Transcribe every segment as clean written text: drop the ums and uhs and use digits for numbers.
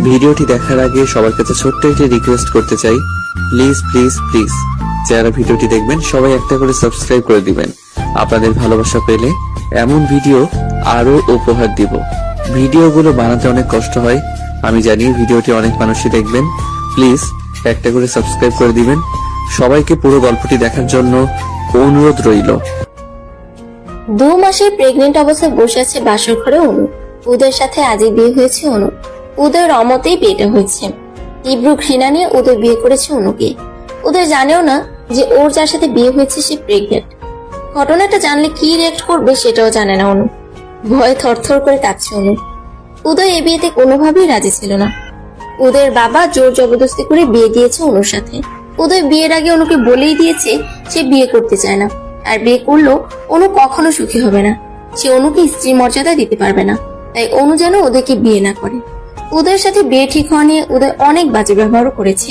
ভিডিওটি দেখার আগে সবার কাছে ছোট্ট একটি রিকোয়েস্ট করতে চাই, প্লিজ প্লিজ প্লিজ যারা ভিডিওটি দেখবেন সবাই একটা করে সাবস্ক্রাইব করে দিবেন। আপনাদের ভালোবাসা পেলে এমন ভিডিও আরো উপহার দিব। ভিডিওগুলো বানাতে অনেক কষ্ট হয়, আমি জানি। ভিডিওটি অনেক মানুষই দেখবেন, প্লিজ একটা করে সাবস্ক্রাইব করে দিবেন। সবাইকে পুরো গল্পটি দেখার জন্য অনুরোধ রইল। 2 মাসের প্রেগনেন্ট অবস্থায় বসে আছে বাসর ঘরে অনু। উদয়ের সাথে আজই বিয়ে হয়েছে অনু। উদয়ের অমতেই বিয়েটা হয়েছে। তীব্র ঘৃণা নিয়ে উদয় বিয়ে করেছে অনুকে। উদয় জানেও না যে ওর যার সাথে বিয়ে হয়েছে সে প্রেগনেন্ট। ঘটনাটা জানলে কি রিয়েক্ট করবে সেটাও জানে না অনু। ভয়ে থরথর করে কাঁপছে অনু। উদয় এ বিয়েতে কোনোভাবেই রাজি ছিল না। উদয়ের বাবা জোর জবরদস্তি করে বিয়ে দিয়েছে অনুর সাথে। উদয় বিয়ের আগে অনুকে বলেই দিয়েছে সে বিয়ে করতে চায় না, আর বিয়ে করলেও অনু কখনো সুখী হবে না। সে অনুকে স্ত্রীর মর্যাদা দিতে পারবে না, তাই অনু যেন ওদেরকে বিয়ে না করে। উদয়ের সাথে বিয়ে ঠিক হওয়া নিয়ে উদয় অনেক বাজে ব্যবহারও করেছে,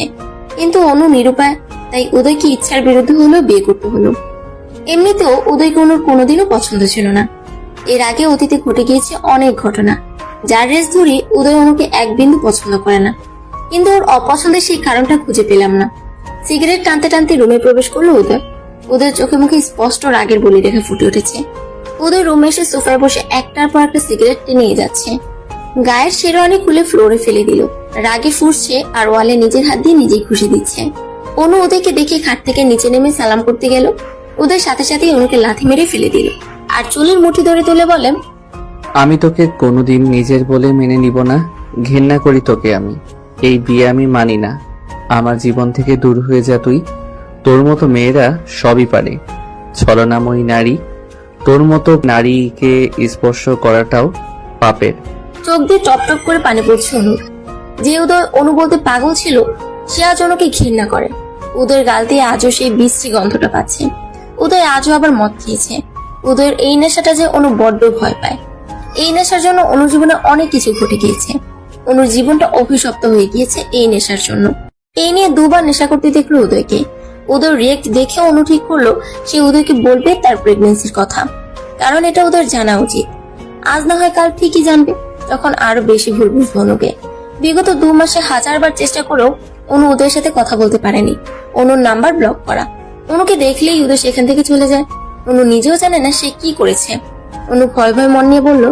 কিন্তু অনু নিরুপায়, তাই উদয়কে ইচ্ছার বিরুদ্ধে হলেও বিয়ে করতে হলো। এমনিতেও উদয়কে অনুর কোনোদিনও পছন্দ ছিল না। এর আগে অতীতে ঘটে গিয়েছে অনেক ঘটনা, যার রেস ধরে উদয় অনুকে এক বিন্দু পছন্দ করে না। কিন্তু ওর অপছন্দের সেই কারণটা খুঁজে পেলাম না। সিগারেট টানতে টানতে রুমে প্রবেশ করলো উদয়। উদয়ের চোখে মুখে স্পষ্ট রাগের বলি রেখে ফুটে উঠেছে। উদয় রুমে এসে সোফায় বসে একটার পর একটা সিগারেট টেনে যাচ্ছে। গায়ের শেরওয়ানি খুলে ফ্লোরে ফেলে দিল। রাগে ফুঁসছে আর ওয়ালে নিজের হাত দিয়ে নিজেই ঘুষে দিচ্ছে। অনু উদয়কে দেখে খাট থেকে নিচে নেমে সালাম করতে গেল। উদয় সাথে সাথে অনুকে লাথি মেরে ফেলে দিল আর চুলের মুঠি ধরে তুলে বলে, আমি তোকে কোনোদিন নিজের বলে মেনে নিব না। ঘেন্না করি তোকে আমি। এই বিয়ে আমি মানি না। আমার জীবন থেকে দূর হয়ে যা তুই। তোর মতো মেয়েরা সবই পারে। ছলনাময়ী নারী, তোর মতো নারীকে স্পর্শ করাটাও পাপের। চোখ দিয়ে টপটপ করে পানি পড়ছে অনুর। যে উদয় অনু বলতে পাগল ছিল, সে আজ অনুকে ঘৃণা করে। উদয়ের গাল দিয়ে আজও সেই বিশ্রী গন্ধটা পাচ্ছে। উদয় আজও আবার মদ খেয়েছে। উদয়ের এই নেশাটা যে অনু বড্ড ভয় পায়। এই নেশার জন্য অনুর জীবনে অনেক কিছু ঘটে গিয়েছে। অনুর জীবনটা অভিশপ্ত হয়ে গিয়েছে এই নেশার জন্য। এই নিয়ে 2 বার নেশা করতে দেখলো উদয়কে। উদয় রিয়েক্ট দেখে অনু ঠিক করলো সে উদয়কে বলবে তার প্রেগন্যান্সির কথা, কারণ এটা উদয়ের জানা উচিত। আজ না হয় কাল ঠিকই জানবে, তখন আরো বেশি ভুল বুঝবে অনুকে। বিগত 2 মাসে 1000 বার চেষ্টা করেও অনু উদয়ের সাথে কথা বলতে পারেনি। অনুর নাম্বার ব্লক করা। অনুকে দেখলেই উদয় সেখান থেকে চলে যায়। অনু নিজেও জানে না সে কি করেছে। অনু ভয় ভয় মন নিয়ে বলল,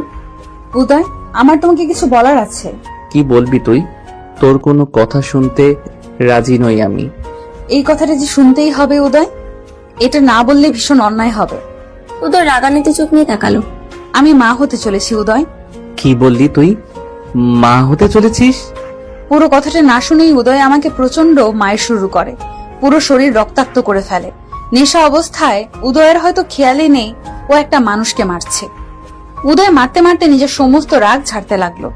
উদয়, আমার তোমাকে কিছু বলার আছে। কি বলবি তুই? তোর কোনো কথা শুনতে রাজি নই আমি। এই কথাটা যে শুনতেই হবে উদয়, এটা না বললে ভীষণ অন্যায় হবে। উদয় রাগান্বিত চোখ নিয়ে তাকালো। আমি মা হতে চলেছি উদয়। কি বললি তুই? মা হতে চলেছিস? পুরো কথাটা না শুনেই উদয় আমাকে প্রচন্ড মায়ের শুরু করে। পুরো শরীর রক্তাক্ত করে ফেলে। নেশা অবস্থায় উদয়ের হয়তো খেয়ালই নেই ও একটা মানুষকে মারছে। উদয় মারতে মারতে নিজের সমস্ত রাগ ঝাড়তে লাগলো।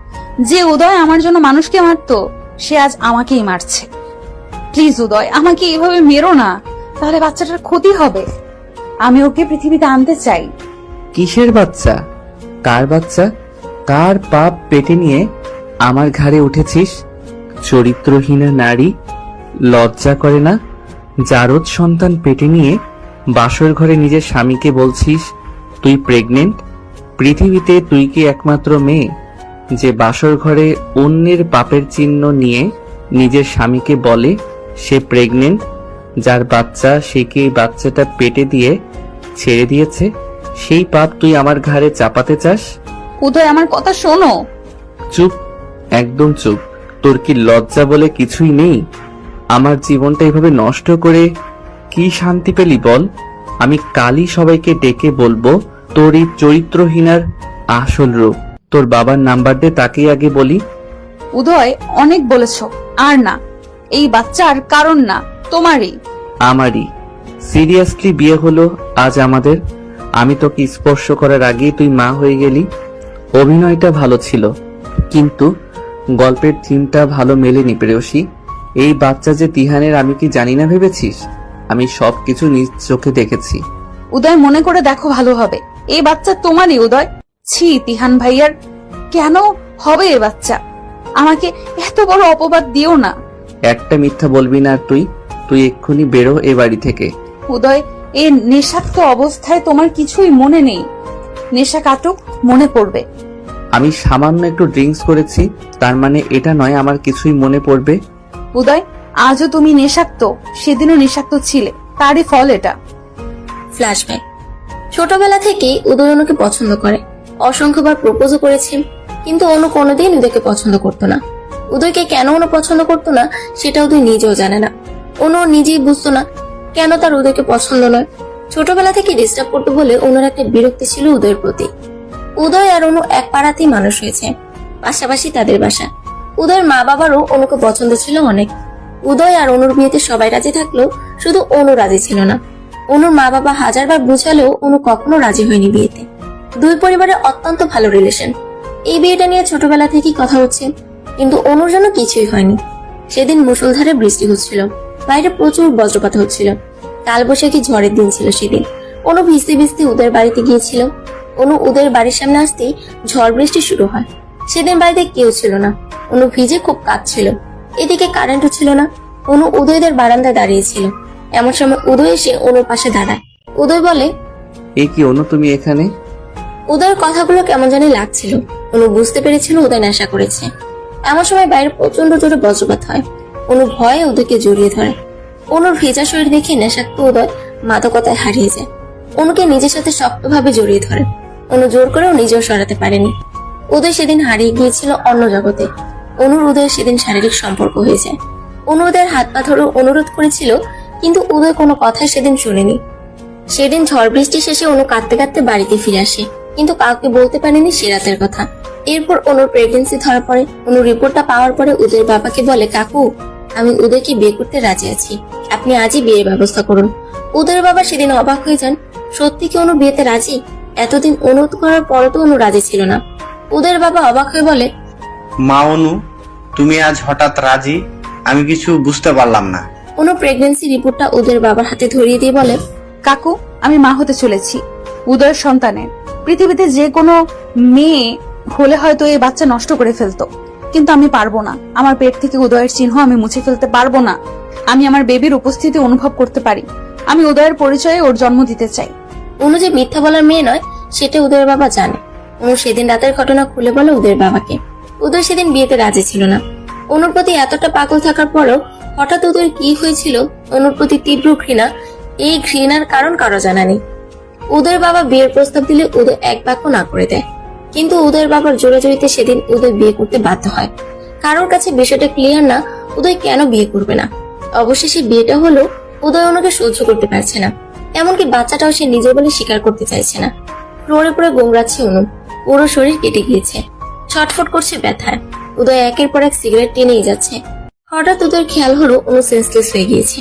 যে উদয় আমার জন্য মানুষকে মারতো, সে আজ আমাকেই মারছে। প্লিজ উদয়, আমাকে এভাবে মেরো না, তাহলে বাচ্চাটার ক্ষতি হবে। আমি ওকে পৃথিবীতে আনতে চাই। কিসের বাচ্চা? কার বাচ্চা? কার পাপ পেটে নিয়ে আমার ঘাড়ে উঠেছিস? চরিত্রহীনা নারী, লজ্জা করে না? জারদ সন্তান পেটে নিয়ে বাসর ঘরে নিজের স্বামীকে বলছিস তুই প্রেগনেন্ট? পৃথিবীতে তুই কি একমাত্র মেয়ে যে বাসর ঘরে অন্যের পাপের চিহ্ন নিয়ে নিজের স্বামীকে বলে সে প্রেগনেন্ট? যার বাচ্চা সে কি এই বাচ্চাটা পেটে দিয়ে ছেড়ে দিয়েছে? সেই পাপ তুই আমার ঘাড়ে চাপাতে চাস? উদয়, আমার কথা শোনো। চুপ, একদম চুপ। তোর কি লজ্জা বলে কিছুই নেই? আমার জীবনটা এভাবে নষ্ট করে কি শান্তি পেলি বল? আমি কালই সবাইকে ডেকে বলবো তোর এই চরিত্রহীনার আসল রূপ। তোর বাবার নাম্বার দে, তাকেই আগে বলি। উদয়, অনেক বলেছ, আর না। এই বাচ্চার কারণ না, তোমারই। আমারই। সিরিয়াসলি বিয়ে হলো আজ আমাদের। আমি তোকে স্পর্শ করার আগেই তুই মা হয়ে গেলি। অভিনয়টা ভালো ছিল, কিন্তু গল্পের থিমটা ভালো মেলেনি প্রেয়সী। এই বাচ্চা যে তিহানের, আমি কি জানি না ভেবেছিস? আমি সবকিছু নিজ চোখে দেখেছি। উদয়, মনে করে দেখো ভালো হবে। এই বাচ্চা তোমারই উদয়। ছি, তিহান ভাইয়ার কেন হবে এ বাচ্চা? আমাকে এত বড় অপবাদ দিও না। একটা মিথ্যা বলবি না আর তুই। তুই এক্ষুনি বেরো এ বাড়ি থেকে। উদয়, এই নেশাক্ত অবস্থায় তোমার কিছুই মনে নেই। নেশা কাটুক, মনে পড়বে। আমি সামান্য একটু ড্রিঙ্কস করেছি, তার মানে এটা নয় আমার কিছুই মনে পড়বে। উদয়, আজও তুমি নেশাক্ত, সেদিনও নেশাক্ত ছিলে, তারই ফল এটা। ফ্ল্যাশব্যাক। ছোটবেলা থেকেই উদয় অনুকে পছন্দ করে, অসংখ্যবার প্রপোজও করেছে, কিন্তু অনু কোনোদিন উদয়কে পছন্দ করতো না। উদয়কে কেন অনু পছন্দ করতো না সেটা উদয় নিজেও জানে না। অনু নিজেই বুঝতো না কেন তার উদয়কে পছন্দ নয়। ছোটবেলা থেকে ডিস্টার্ব করতো বলে অনুর একটা বিরক্তি ছিল উদয়ের প্রতি। উদয় আর অনু এক পাড়াতেই মানুষ হয়েছে, পাশাপাশি তাদের বাসা। উদয়ের মা বাবারও অনুকে পছন্দ ছিল অনেক। উদয় আর অনুর বিয়েতে সবাই রাজি থাকলেও শুধু অনু রাজি ছিল না। অনুর মা বাবা হাজারবার বুঝালেও অনু কখনো রাজি হয়নি বিয়েতে। দুই পরিবারের অত্যন্ত ভালো রিলেশন। এই বিয়েটা নিয়ে ছোটবেলা থেকেই কথা হচ্ছে, কিন্তু অনুর জন্য কিছুই হয়নি। সেদিন মুষলধারে বৃষ্টি হচ্ছিল, বাইরে প্রচুর বজ্রপাত হচ্ছিল। কালবৈশাখী ঝড়ের দিন ছিল সেদিন। অনু ভিজতে ভিজতে উদয়ের বাড়িতে গিয়েছিল। অনু উদয়ের বাড়ির সামনে আসতেই ঝড় বৃষ্টি শুরু হয়। সেদিন বাড়িতে কেউ ছিল না। অনু ভিজে খুব কাঁদছিল। এদিকে কারেন্টও ছিল না। অনু উদয়দের বারান্দায় দাঁড়িয়েছিল। এমন সময় উদয় এসে অনুর পাশে দাঁড়ায়। উদয় বলে, এ কি অনু, তুমি এখানে? উদয়ের কথাগুলো কেমন জানি লাগছিল। অনু বুঝতে পেরেছিল উদয় নেশা করেছে। এমন সময় বাইরে প্রচন্ড জোরে বজ্রপাত হয়। অনু ভয়ে উদয়কে জড়িয়ে ধরে। অনুর ভেজা শরীর দেখে নেশাক্ত উদয় মাদকতায় হারিয়ে যায়। অনুকে নিজের সাথে শক্তভাবে জড়িয়ে ধরে। অনু জোর করেও নিজেও সরাতে পারেনি। উদয় সেদিন হারিয়ে গিয়েছিল অন্য জগতে। অনুর উদয়ের সেদিন শারীরিক সম্পর্ক হয়ে যায়। অনু উদয়ের হাত পা ধরে অনুরোধ করেছিল, কিন্তু উদয় কোনো কথাই সেদিন শুনেনি। সেদিন ঝড় বৃষ্টি শেষে অনু কাঁদতে কাঁদতে বাড়িতে ফিরে আসে, কিন্তু কাউকে বলতে পারেনি সে রাতের কথা। এরপর অনুর প্রেগনেন্সি ধরা পড়ে। অনুর রিপোর্টটা পাওয়ার পরে উদয়ের বাবাকে বলে, কাকু, আমি উদয়কে বিয়ে করতে রাজি আছি, আপনি আজই বিয়ের ব্যবস্থা করুন। উদয়ের বাবা সেদিন অবাক হয়ে যান। সত্যি কি অনু বিয়েতে রাজি? এতদিন অনুরোধ করার পরও তো অনু রাজি ছিল না। উদয়ের বাবা অবাক হয়ে বলে, মা অনু, তুমি আজ হঠাৎ রাজি? আমি কিছু বুঝতে পারলাম না। অনু প্রেগনেন্সি রিপোর্টটা উদয়ের বাবার হাতে ধরিয়ে দিয়ে বলে, কাকু, আমি মা হতে চলেছি উদয়ের সন্তানের। পৃথিবীতে যে কোনো মেয়ে হলে হয়তো এই বাচ্চা নষ্ট করে ফেলতো, কিন্তু আমি পারবো না। আমার পেট থেকে উদয়ের চিহ্ন আমি মুছে ফেলতে পারবো না। আমি আমার বেবির উপস্থিতি অনুভব করতে পারি। আমি উদয়ের পরিচয়ে ওর জন্ম দিতে চাই। অনু যে মিথ্যা বলার মেয়ে নয় সেটা উদয়ের বাবা জানে। অনু সেদিন রাতের ঘটনা খুলে বলে উদয়ের বাবাকে। উদয় সেদিন বিয়েতে রাজি ছিল না। অনুর প্রতি এতটা পাগল থাকার পরও হঠাৎ উদয়ের কি হয়েছিল, অনুর প্রতি তীব্র ঘৃণা। এই ঘৃণার কারণ কারো জানা নেই। উদয়ের বাবা বিয়ের প্রস্তাব দিলে উদয় এক বাক্য না করে দেয়, কিন্তু উদয়ের বাবার জোরাজুরিতে সেদিন উদয় বিয়ে করতে বাধ্য হয়। কারোর কাছে বিষয়টা ক্লিয়ার না উদয় কেন বিয়ে করবে না। অবশেষে বিয়েটা হলো। উদয় অনুকে সহ্য করতে পারছে না, এমনকি বাচ্চাটাও সে নিজের বলে স্বীকার করতে চাইছে না। ফ্লোরে পড়ে গোংরাচ্ছে অনু, পুরো শরীর কেটে গিয়েছে, ছটফট করছে ব্যথায়। উদয় একের পর এক সিগারেট টেনেই যাচ্ছে। হঠাৎ উদয়ের খেয়াল হলো অনু সেন্সলেস হয়ে গিয়েছে।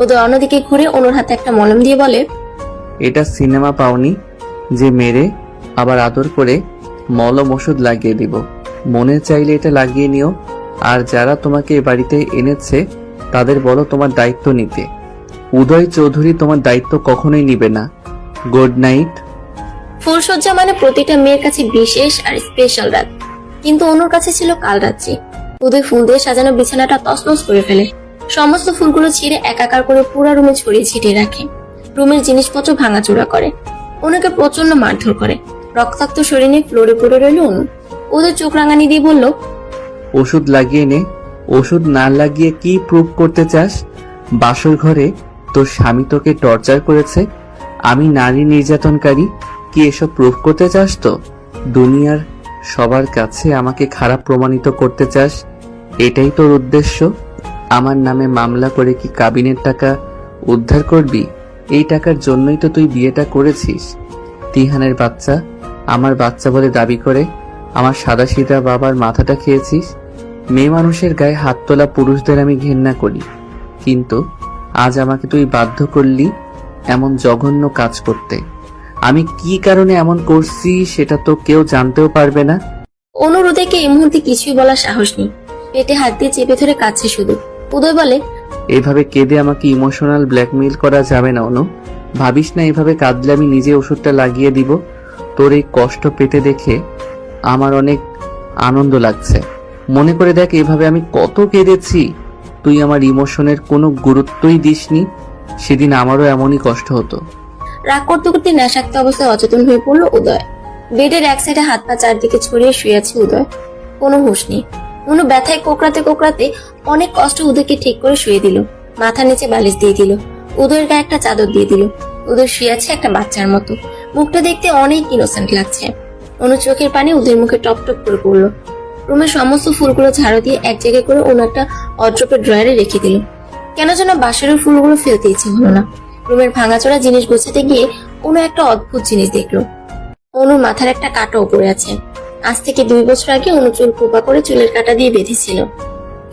উদয় অন্যদিকে ঘুরে অনুর হাতে একটা মলম দিয়ে বলে, এটা সিনেমা পাওনি যে মেরে আবার আদর করে মলম ওষুধ লাগিয়ে দিব? মনে চাইলে এটা লাগিয়ে নিও। আর যারা তোমাকে এ বাড়িতে এনেছে তাদের বলো তোমার দায়িত্ব নিতে। উদয় চৌধুরী তোমার দায়িত্ব কখনোই নিবে না। Good night. ফুলসজ্জা মানে প্রতিটা মেয়ের কাছে বিশেষ আর স্পেশাল রাত, কিন্তু অনুর কাছে ছিল কাল রাত্রি। উদয় ফুল দিয়ে সাজানো বিছানাটা তছনছ করে ফেলে। সমস্ত ফুলগুলো ছিঁড়ে একাকার করে পুরো রুমে ছড়িয়ে ছিটিয়ে রাখে। রুমের জিনিসপত্র ভাঙাচোরা করে। অনুকে প্রচন্ড মারধর করে। রক্তাক্ত শরীর নিয়ে ফ্লোরে পড়ে রইল অনু। উদয় চোখ রাঙানি দিয়ে বলল, ওষুধ লাগিয়ে নে। ওষুধ না লাগিয়ে কি প্রুভ করতে চাস? বাসর ঘরে তোর স্বামী তোকে টর্চার করেছে, আমি নারী নির্যাতনকারী, কি এসব প্রুভ করতে চাস? তো দুনিয়ার সবার কাছে আমাকে খারাপ প্রমাণিত করতে চাস? এটাই তোর উদ্দেশ্য? আমার নামে মামলা করে কি কাবিনের টাকা উদ্ধার করবি? এই টাকার জন্যই তো তুই বিয়েটা করেছিস। তিহানের বাচ্চা আমার বাচ্চা বলে দাবি করে আমার সাদাসিধা বাবার মাথাটা খেয়েছিস। মেয়ে মানুষের গায়ে হাত তোলা পুরুষদের আমি ঘেন্না করি, কিন্তু আজ আমাকে তুই বাধ্য করলি এমন জঘন্য কাজ করতে। আমি কি কারণে এমন করছি সেটা তো কেউ জানতেও পারবে না। অনুর উদয়কে এই মুহূর্তে কিছুই বলার সাহস নেই। পেটে হাত দিয়ে চেপে ধরে কাঁদছে শুধু। উদয় বলে, এভাবে কেঁদে আমাকে ইমোশনাল ব্ল্যাকমেইল করা যাবে না অনু। ভাবিস না এভাবে কাঁদলে আমি নিজে ওষুধটা লাগিয়ে দিব। তোর এই কষ্ট পেতে দেখে আমার অনেক আনন্দ লাগছে। মনে করে দেখ এভাবে আমি কত কেঁদেছি। তুই আমার ইমোশনের কোনো গুরুত্বই দিসনি। সেদিন আমারও এমনই কষ্ট হতো। রাগ করতে করতে নেশাক্ত অবস্থায় অচেতন হয়ে পড়ল উদয়। বেডের এক সাইডে হাত পা চারদিকে ছড়িয়ে শুয়ে আছে উদয়। কোনো হুঁশ নেই। অনু ব্যথায় কোকড়াতে কোকড়াতে অনেক কষ্ট উদয়কে ঠিক করে শুয়ে দিল। মাথার নিচে বালিশ দিয়ে দিল। উদয়ের গায়ে একটা চাদর দিয়ে দিল। উদয় শুয়ে আছে একটা বাচ্চার মতো। মুখটা দেখতে অনেক ইনোসেন্ট লাগছে। অনু চোখের পানি উদয়ের মুখে টপ টপ করে পড়লো। রুমের সমস্ত ফুলগুলো ঝাড়ু দিয়ে এক জায়গায় করে অনু একটা অড্রপের ড্রয়ারে রেখে দিল। কেন যেন বাসরের ফুলগুলো ফেলতে ইচ্ছে হলো না। রুমের ভাঙাচোরা জিনিস গোছাতে গিয়ে অনু একটা অদ্ভুত জিনিস দেখলো। অনুর মাথার একটা কাটা উপরে আছে। আজ থেকে 2 বছর আগে অনু চুল কোপা করে চুলের কাটা দিয়ে বেঁধেছিল।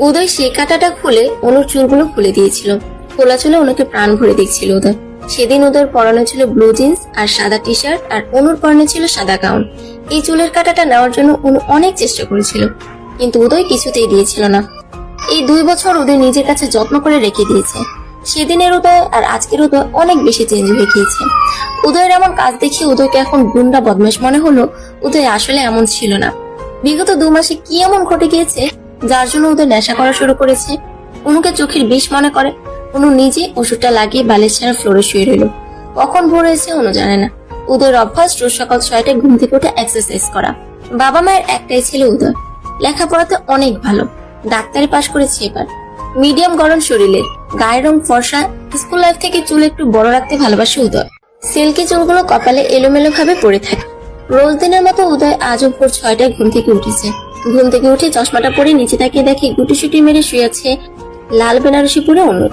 উদয় সেই কাটাটা খুলে অনুর চুলগুলো খুলে দিয়েছিল। খোলা চুলে অনুকে প্রাণ ভরে দেখছিল উদয়। সেদিন উদয়ের পরানো ছিল ব্লু জিন্স আর সাদা টি শার্ট, আর অনুর পরনে ছিল সাদা গাউন। এই চুলের কাটাটা নেওয়ার জন্য অনু অনেক চেষ্টা করেছিল, কিন্তু উদয় কিছুতেই দিয়েছিল না। এই 2 বছর উদয় নিজের কাছে যত্ন করে রেখে দিয়েছে। সেদিনের উদয় আর আজকের উদয় অনেক বেশি চেঞ্জ হয়ে গিয়েছে। উদয়ের এমন কাজ দেখে উদয়কে এখন গুন্ডা বদমাশ মনে হলো। উদয় আসলে এমন ছিল না। বিগত 2 মাসে কি এমন ঘটে গিয়েছে যার জন্য উদয় নেশা করা শুরু করেছে? অনুকে চোখের বিষ মনে করে। অনু নিজে ওষুধটা লাগিয়ে বালিশ ছাড়া ফ্লোরে শুয়ে রইল। কখন ভোর হয়েছে অনু জানে না। উদয়ের অভ্যাস রোজ সকাল 6টায় ঘুম থেকে উঠে এক্সারসাইজ করা। বাবা মায়ের একটাই ছেলে উদয়। লেখাপড়াতে অনেক ভালো, ডাক্তারি পাশ করেছে এবার। মিডিয়াম গড়ন শরীরের, গায়ের রং ফর্সা। স্কুল লাইফ থেকে চুল একটু বড় রাখতে ভালোবাসে উদয়। সিল্কি চুলগুলো কপালে এলোমেলো ভাবে পড়ে থাকে। রোজ দিনের মতো উদয় আজও ভোর 6টায় ঘুম থেকে উঠেছে। ঘুম থেকে উঠে চশমাটা পরে নিচে তাকিয়ে দেখে গুটিসুটি মেরে শুয়ে আছে লাল বেনারসি পরে অনু।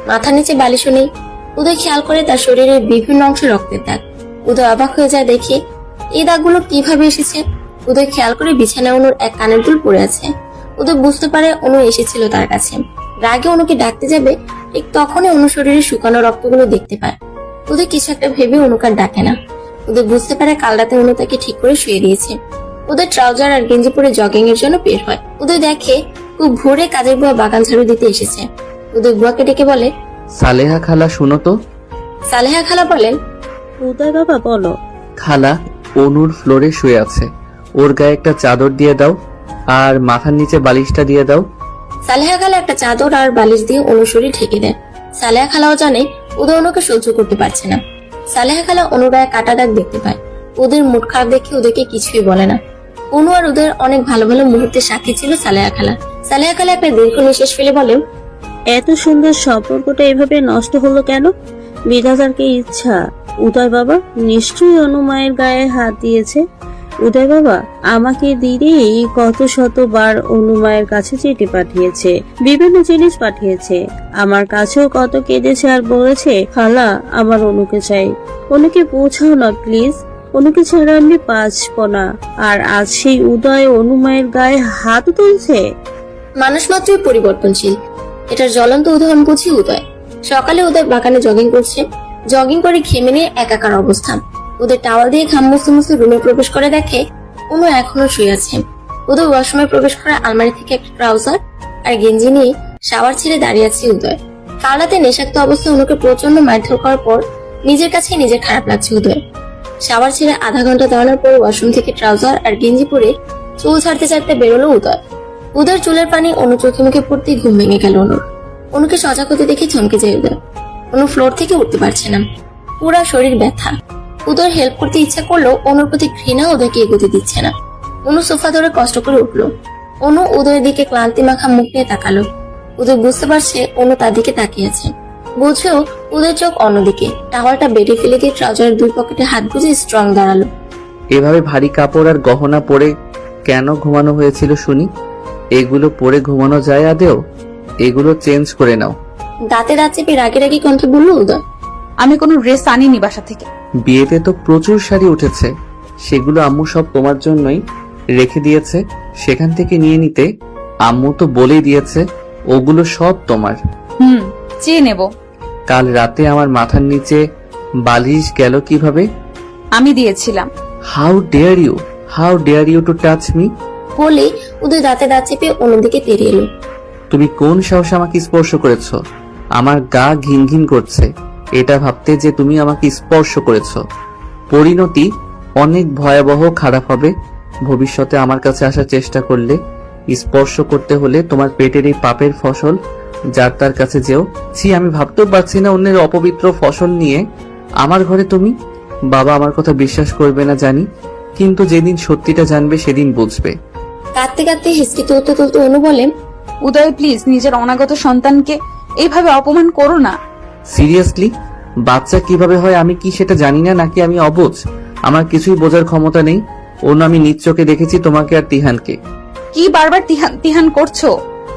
মাথার নিচে বালিশও নেই। উদয় খেয়াল করে তার শরীরের বিভিন্ন অংশে রক্তের দাগ। উদয় অবাক হয়ে যায় দেখে এই দাগগুলো কিভাবে এসেছে। উদয় খেয়াল করে বিছানায় অনুর এক কানের দুল পড়ে আছে। উদয় বুঝতে পারে অনু এসেছিল তার কাছে। রাগে অনুকে ডাকতে যাবে, ঠিক তখনই অনু শরীরে শুকানো রক্তগুলো দেখতে পায়। উদয় কিছু একটা ভেবে অনুকে ডাকে না। উদয় বুঝতে পারে কাল রাতে অনু তাকে ঠিক করে শুয়ে দিয়েছে। উদয় ট্রাউজার আর গেঞ্জি পরে জগিং এর জন্য বের হয়। উদয় দেখে খুব ভোরে কাজের বুয়া বাগান ঝাড়ু দিতে এসেছে। উদয় বুয়াকে ডেকে বলে, সালেহা খালা শুনো তো। সালেহা খালা বলেন, উদয় বাবা বলো। খালা, অনুর ফ্লোরে শুয়ে আছে, ওর গায়ে একটা চাদর দিয়ে দাও আর মাথার নিচে বালিশটা দিয়ে দাও। সালেহা খালা একটা চাদর আর বালিশ দিয়ে অনুর শরীর ঢেকে দেয়। সালেহা খালাও জানে উদয় অনুকে সহ্য করতে পারছে না। সালেহা খালা অনুর গায়ে কাটা দাগ দেখতে পায়। ওদের মুড খারাপ দেখে ওদেরকে কিছুই বলে না। অনু আর ওদের অনেক ভালো ভালো মুহূর্তে সাক্ষী ছিল সালেহা খালা। সালেহা খালা একটা দীর্ঘ নিঃশ্বাস ফেলে বলে, এত সুন্দর সম্পর্কটা এভাবে নষ্ট হলো কেন? বিধাতার কি ইচ্ছা? উদয় বাবা নিশ্চয়ই অনুমায়ের গায়ে হাত দিয়েছে। উদয় বাবা আমাকে দিদি কত শতবার অনুমায়ের কাছে চিঠি পাঠিয়েছে, বিভিন্ন জিনিস পাঠিয়েছে, আমার কাছেও কত কেঁদেছে আর বলেছে খালা আমার অনুকে চাই। অনুকে পৌঁছাও না প্লিজ, অনুকে ছাড়া আমি বাঁচব না। আর আজ সেই উদয় অনুমায়ের গায়ে হাত তুলছে। মানুষ মাত্রই পরিবর্তনশীল, এটার জ্বলন্ত উদাহরণ বুঝি উদয়। সকালে উদয় বাগানে জগিং করছে। জগিং করে ঘেমে নিয়ে একাকার অবস্থা। উদয় টাওয়াল দিয়ে ঘাম মুছতে মুছতে রুমে প্রবেশ করে দেখে অনু এখনো শুয়ে আছে। উদয় ওয়াশরুমে প্রবেশ করে আলমারি থেকে একটা ট্রাউজার আর গেঞ্জি নিয়ে শাওয়ার ছেড়ে দাঁড়িয়ে আছে উদয়। কাল রাতে নেশাক্ত অবস্থায় অনুকে প্রচন্ড মারধর করার পর নিজের কাছে নিজের খারাপ লাগছে উদয়। শাওয়ার ছেড়ে আধা ঘন্টা দাঁড়ানোর পর ওয়াশরুম থেকে ট্রাউজার আর গেঞ্জি পরে চুল ছাড়তে ছাড়তে বেরোলো উদয়। উদয়ের চুলের পানি অনু চোখে মুখে পড়তেই ঘুম ভেঙে গেল অনুর। অনুকে সজাগ হতে দেখে থমকে যায় উদয়। অনু ফ্লোর থেকে উঠতে পারছে না, পুরা শরীর ব্যথা। উদয়ের হেল্প করতে ইচ্ছা করলেও অনুর প্রতি ঘৃণা উদয়কে এগোতে দিচ্ছে না। অনু সোফা ধরে কষ্ট করে উঠলো। অনু উদয়ের দিকে ক্লান্তি মাখা মুখ নিয়ে তাকালো। উদয় বুঝতে পারছে অনু তার দিকে তাকিয়ে আছে। বুঝেও উদয়ের চোখ অন্যদিকে। টাওয়ালটা বেডে ফেলে দিয়ে ট্রাউজারের 2 পকেটে হাত গুজে স্ট্রং দাঁড়ালো। এভাবে ভারী কাপড় আর গহনা পরে কেন ঘুমানো হয়েছিল শুনি? এগুলো পরে ঘুমানো যায় আদেও? এগুলো চেঞ্জ করে নাও। দাঁতে দাঁত চেপে রাগে রাগে কণ্ঠে বলল উদয়। আমি কোনো ড্রেস আনিনি বাসা থেকে। বিয়েতে তো প্রচুর শাড়ি উঠেছে, সেগুলো আম্মু সব তোমার জন্যই রেখে দিয়েছে। সেখান থেকে নিয়ে নিতে আম্মু তো বলেই দিয়েছে ওগুলো সব তোমার। চেয়ে নেব। কাল রাতে আমার মাথার নিচে বালিশ গেল কিভাবে? আমি দিয়েছিলাম। How dare you to touch me? বলে উদয় দাঁতে দাঁত চেপে অন্যদিকে তেড়ে এলো। তুমি কোন সাহসে আমাকে স্পর্শ করেছো? আমার গা ঘিন ঘিন করছে এটা ভাবতে যে তুমি আমাকে স্পর্শ করেছো। পরিণতি অনেক ভয়াবহ খারাপ হবে ভবিষ্যতে। আমার কাছে আসার চেষ্টা করলে, স্পর্শ করতে হলে তোমার পেটের এই পাপের ফসল যার তার কাছে যেও। ছি, আমি ভাবতেও পারছি না অন্যের অপবিত্র ফসল নিয়ে আমার ঘরে তুমি। বাবা আমার কথা বিশ্বাস করবে না জানি, কিন্তু যেদিন সত্যিটা জানবে সেদিন বুঝবে। কাঁদতে কাঁদতে হিসকি তুলতে তুলতে অনু বলে, উদয় প্লিজ নিজের অনাগত সন্তানকে এইভাবে অপমান করো না। সিরিয়াসলি, বাচ্চা কিভাবে হয় আমি কি সেটা জানি না নাকি আমি অবুঝ? আমার কিছুই বোঝার ক্ষমতা নেই। অন্য আমি নিজ চোখে দেখেছি তোমাকে আর তিহানকে। কি বারবার তিহান তিহান করছো?